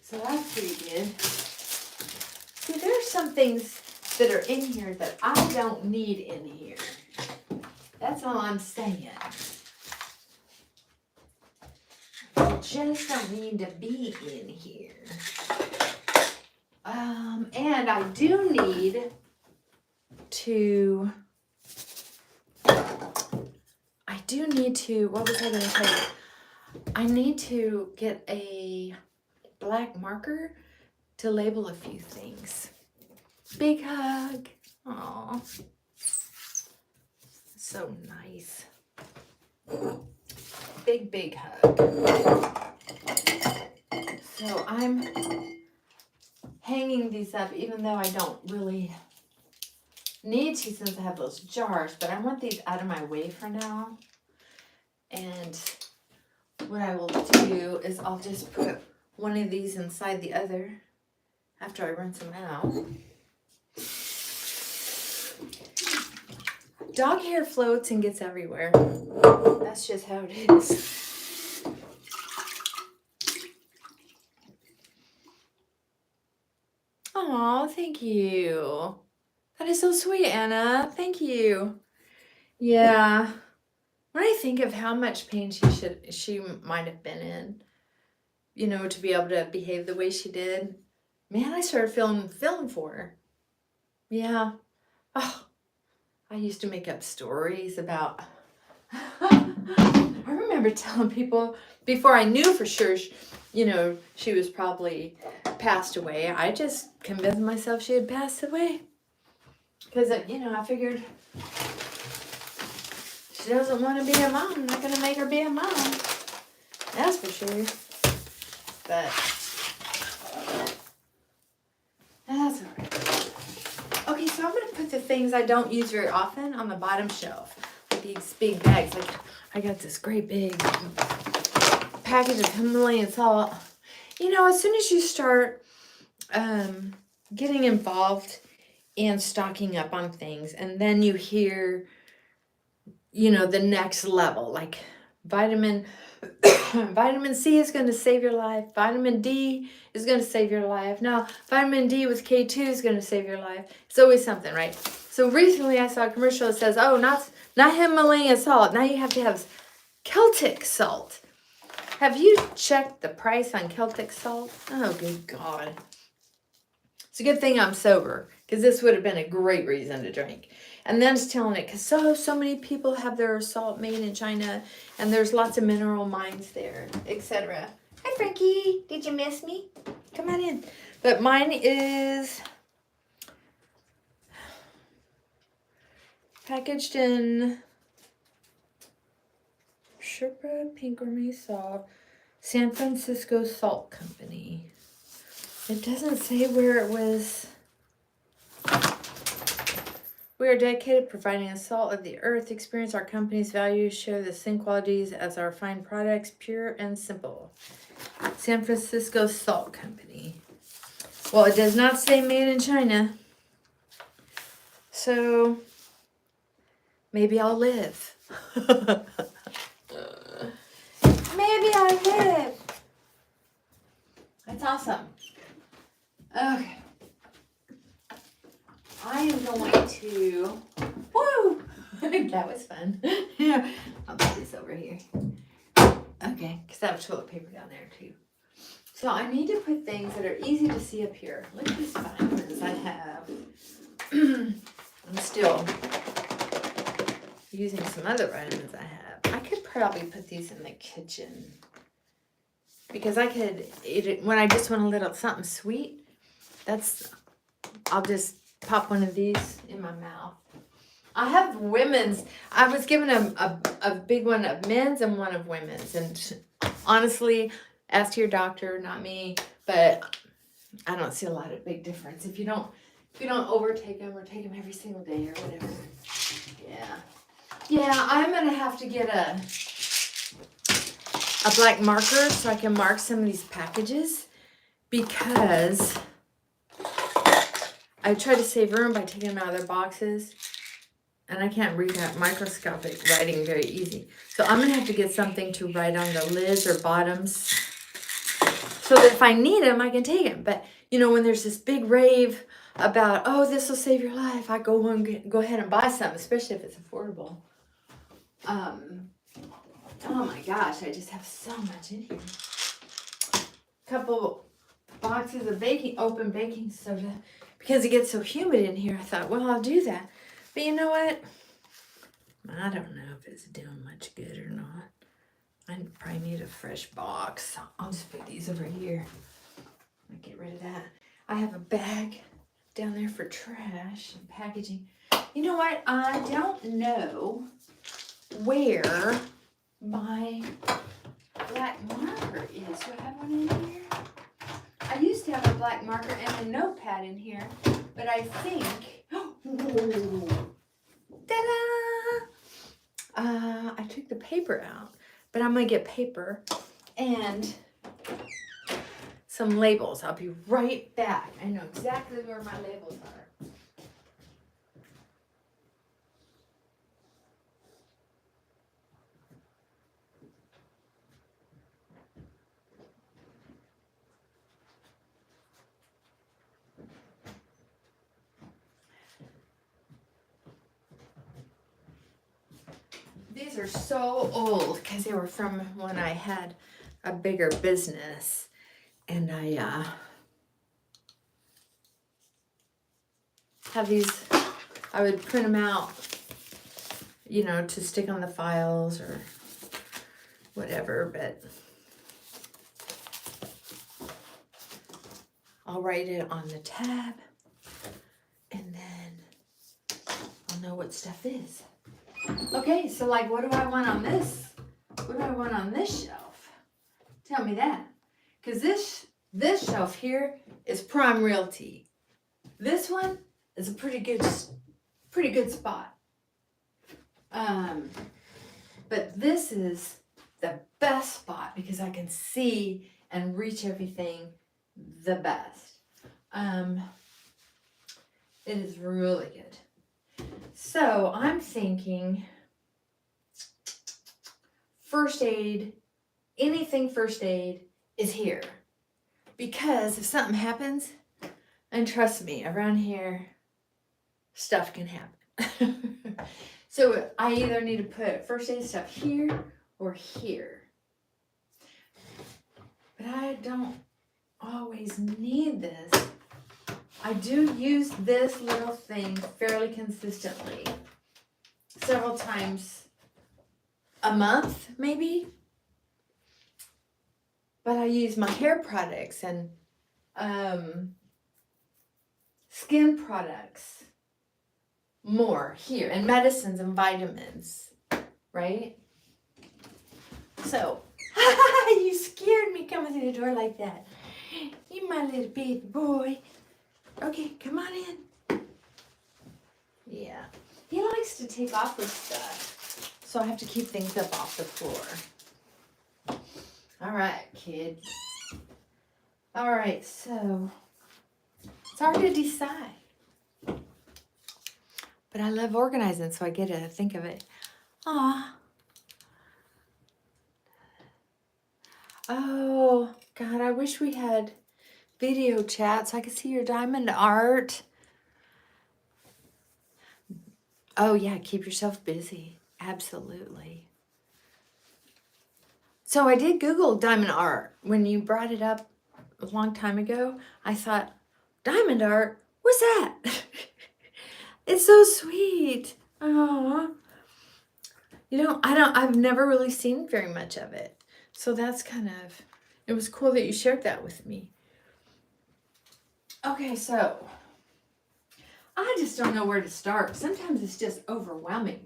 A: So that's pretty good. See, there's some things that are in here that I don't need in here. That's all I'm saying. They just don't need to be in here. And I do need to, what was I going to tell you? I need to get a black marker to label a few things. Big hug. Aw. So nice. Big hug. So I'm hanging these up even though I don't really need to since I have those jars, but I want these out of my way for now. And what I will do is I'll just put one of these inside the other after I rinse them out. Dog hair floats and gets everywhere. That's just how it is. Aw, thank you. That is so sweet, Anna. Thank you. Yeah. When I think of how much pain she might have been in, to be able to behave the way she did, man, I started feeling for her. Yeah. Oh, I used to make up stories about, I remember telling people before I knew for sure, she was probably passed away. I just convinced myself she had passed away. Because, I figured she doesn't want to be a mom. I'm not going to make her be a mom. That's for sure. But that's all right. Okay, so I'm going to put the things I don't use very often on the bottom shelf. Like these big bags. Like I got this great big package of Himalayan salt. As soon as you start getting involved in stocking up on things, and then you hear, the next level, like vitamin C is going to save your life. Vitamin D is going to save your life. Now, vitamin D with K2 is going to save your life. It's always something, right? So recently I saw a commercial that says, oh, not Himalayan salt. Now you have to have Celtic salt. Have you checked the price on Celtic salt? Oh, good God. It's a good thing I'm sober, because this would have been a great reason to drink. And then it's telling it, because so many people have their salt made in China, and there's lots of mineral mines there, etc. Hi, Frankie. Did you miss me? Come on in. But mine is packaged in Sherpa Pink Gourmet Salt, San Francisco Salt Company. It doesn't say where it was. We are dedicated to providing a salt of the earth experience. Our company's values share the same qualities as our fine products, pure and simple. San Francisco Salt Company. Well, it does not say made in China. So maybe I'll live. Maybe I'll live. That's awesome. Okay. I am going to, woo! That was fun. Yeah, I'll put this over here. Okay, because I have toilet paper down there too. So I need to put things that are easy to see up here. Look at these vitamins I have. I'm still using some other vitamins I have. I could probably put these in the kitchen. Because I could eat it when I just want a little something sweet. I'll just pop one of these in my mouth. I have women's. I was given a big one of men's and one of women's. And honestly, ask your doctor, not me. But I don't see a lot of big difference if you don't overtake them or take them every single day or whatever. Yeah, I'm gonna have to get a black marker so I can mark some of these packages, because I try to save room by taking them out of their boxes, and I can't read that microscopic writing very easy. So I'm gonna have to get something to write on the lids or bottoms so that if I need them, I can take them. But you know, when there's this big rave about, oh, this will save your life, I go ahead and buy some, especially if it's affordable. Oh my gosh, I just have so much in here. Couple boxes of open baking soda. Because it gets so humid in here, I thought, well, I'll do that. But you know what? I don't know if it's doing much good or not. I probably need a fresh box. I'll just put these over here. I'll get rid of that. I have a bag down there for trash and packaging. You know what? I don't know where my black marker is. Do I have one in here? I used to have a black marker and a notepad in here, but I think, ta-da! I took the paper out, but I'm gonna get paper and some labels. I'll be right back. I know exactly where my labels are. These are so old because they were from when I had a bigger business, and I have these. I would print them out, you know, to stick on the files or whatever, but I'll write it on the tab, and then I'll know what stuff is. Okay, so like, what do I want on this? What do I want on this shelf? Tell me that. Because this shelf here is Prime Realty. This one is a pretty good spot. But this is the best spot because I can see and reach everything the best. It is really good. So I'm thinking first aid, anything first aid is here. Because if something happens, and trust me, around here, stuff can happen. So I either need to put first aid stuff here or here. But I don't always need this. I do use this little thing fairly consistently. Several times a month, maybe. But I use my hair products and skin products more here, and medicines and vitamins, right? So, you scared me coming through the door like that. You my little baby boy. Okay, come on in. Yeah. He likes to take off his stuff, so I have to keep things up off the floor. All right, kid. All right, so it's hard to decide. But I love organizing, so I get to think of it. Aw. Oh, God, I wish we had video chat so I could see your diamond art. Oh, yeah, keep yourself busy. Absolutely. So I did Google diamond art. When you brought it up a long time ago, I thought, diamond art? What's that? It's so sweet. Oh, I've never really seen very much of it. So that's it was cool that you shared that with me. Okay, so I just don't know where to start. Sometimes it's just overwhelming,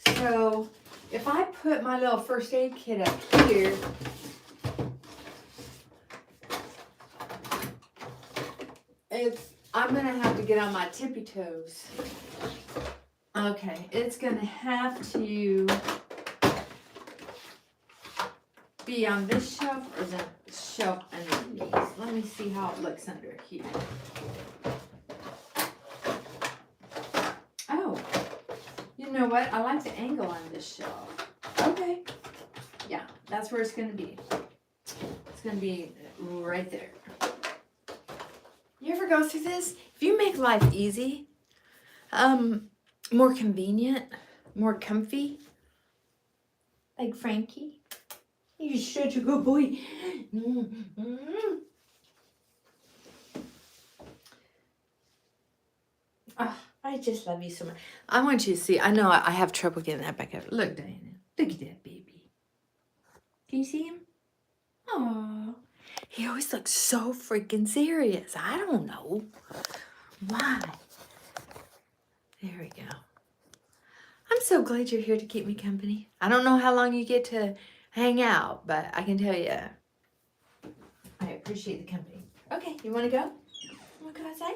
A: So if I put my little first aid kit up here, I'm going to have to get on my tippy toes. Okay, it's going to have to be on this shelf or the shelf underneath. Let me see how it looks under here. Oh, you know what? I like the angle on this shelf. Okay. Yeah, that's where it's going to be. It's going to be right there. You ever go through this? If you make life easy, more convenient, more comfy, like Frankie, you're such a good boy. Oh, I just love you so much. I want you to see. I know I have trouble getting that back up. Look, Diana. Look at that baby. Can you see him? Aww. He always looks so freaking serious. I don't know why. There we go. I'm so glad you're here to keep me company. I don't know how long you get to hang out, but I can tell you, I appreciate the company. Okay, you want to go? You want to go outside?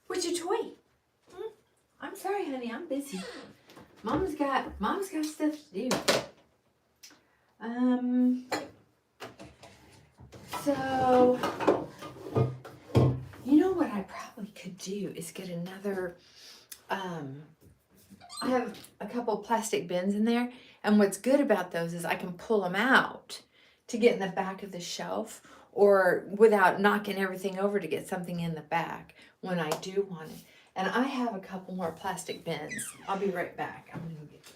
A: What's your toy? I'm sorry, honey. I'm busy. Mama's got stuff to do. So, you know what I probably could do is get another, I have a couple plastic bins in there, and what's good about those is I can pull them out to get in the back of the shelf, or without knocking everything over to get something in the back when I do want it. And I have a couple more plastic bins. I'll be right back. I'm going to get those.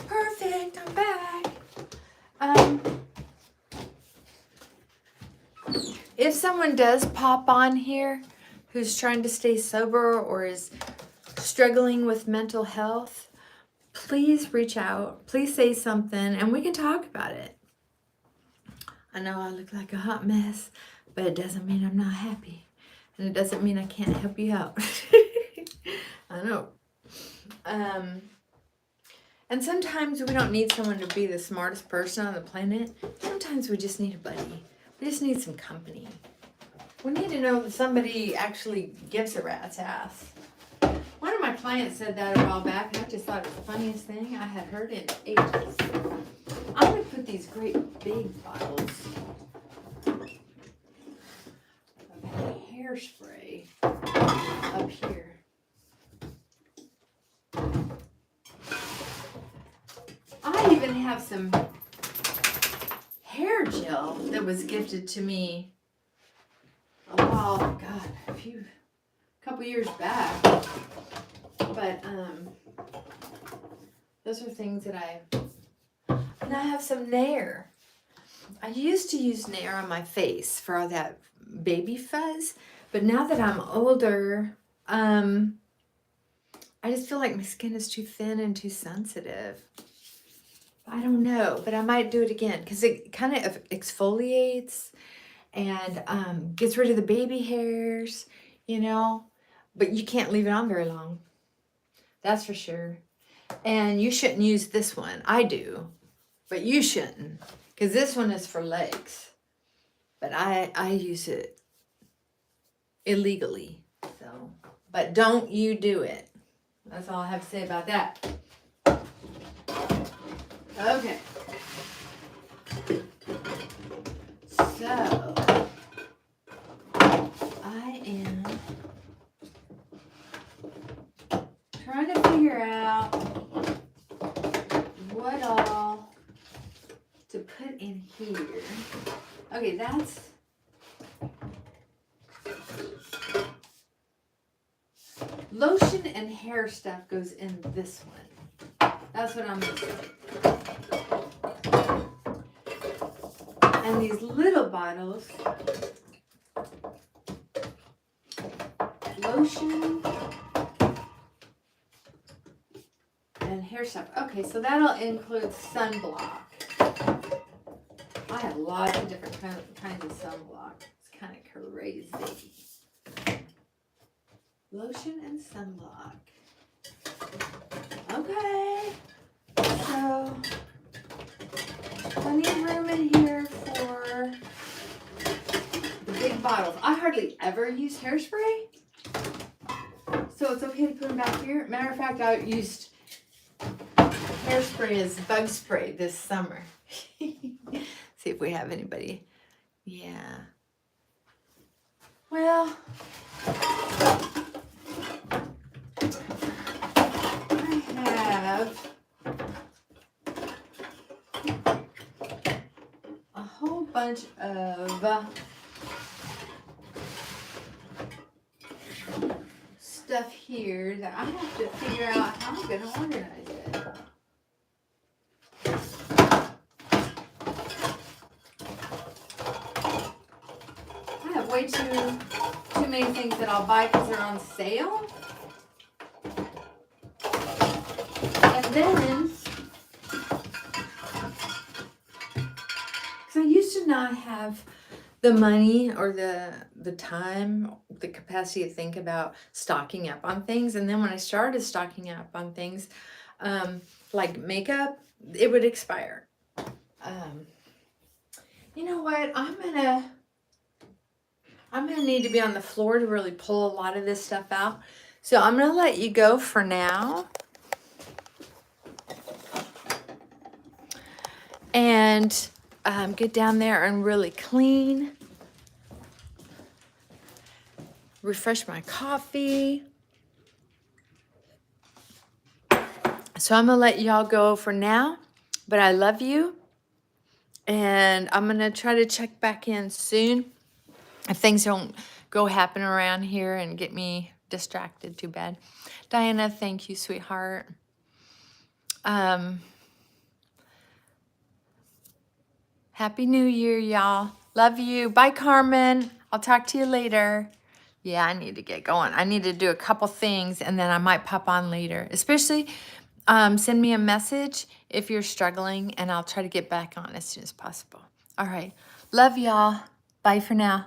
A: Perfect, I'm back. If someone does pop on here who's trying to stay sober or is struggling with mental health, please reach out. Please say something and we can talk about it. I know I look like a hot mess, but it doesn't mean I'm not happy. And it doesn't mean I can't help you out. I know. And sometimes we don't need someone to be the smartest person on the planet. Sometimes we just need a buddy. We just need some company. We need to know that somebody actually gives a rat's ass. One of my clients said that a while back, and I just thought it was the funniest thing I had heard in ages. I'm going to put these great big bottles of hairspray up here. I even have some hair gel that was gifted to me a couple years back. But those are things that and I have some Nair. I used to use Nair on my face for all that baby fuzz, but now that I'm older, I just feel like my skin is too thin and too sensitive. I don't know, but I might do it again because it kind of exfoliates and gets rid of the baby hairs, you know, but you can't leave it on very long. That's for sure. And you shouldn't use this one. I do, but you shouldn't, because this one is for legs. But I use it illegally. So, but don't you do it. That's all I have to say about that. Okay. So, I am trying to figure out what all to put in here. Okay, that's lotion and hair stuff goes in this one. That's what I'm missing. And these little bottles, lotion and hair stuff. Okay, so that'll include sunblock. I have lots of different kinds of sunblock. It's kind of crazy. Lotion and sunblock. Okay. So, plenty of room in here for the big bottles. I hardly ever use hairspray, so it's okay to put them back here. Matter of fact, I used hairspray as bug spray this summer. See if we have anybody. Yeah. Well, I have a whole bunch of stuff here that I have to figure out how I'm going to organize it. I have way too many things that I'll buy because they're on sale. And then, because I used to not have the money or the time, the capacity to think about stocking up on things. And then when I started stocking up on things, like makeup, it would expire. You know what? I'm gonna need to be on the floor to really pull a lot of this stuff out. So I'm gonna let you go for now. And get down there and really clean. Refresh my coffee. So I'm gonna let y'all go for now, but I love you. And I'm gonna try to check back in soon. If things don't go happen around here and get me distracted too bad. Diana, thank you, sweetheart. Happy New Year, y'all. Love you. Bye, Carmen. I'll talk to you later. Yeah, I need to get going. I need to do a couple things and then I might pop on later. Especially send me a message if you're struggling and I'll try to get back on as soon as possible. All right. Love y'all. Bye for now.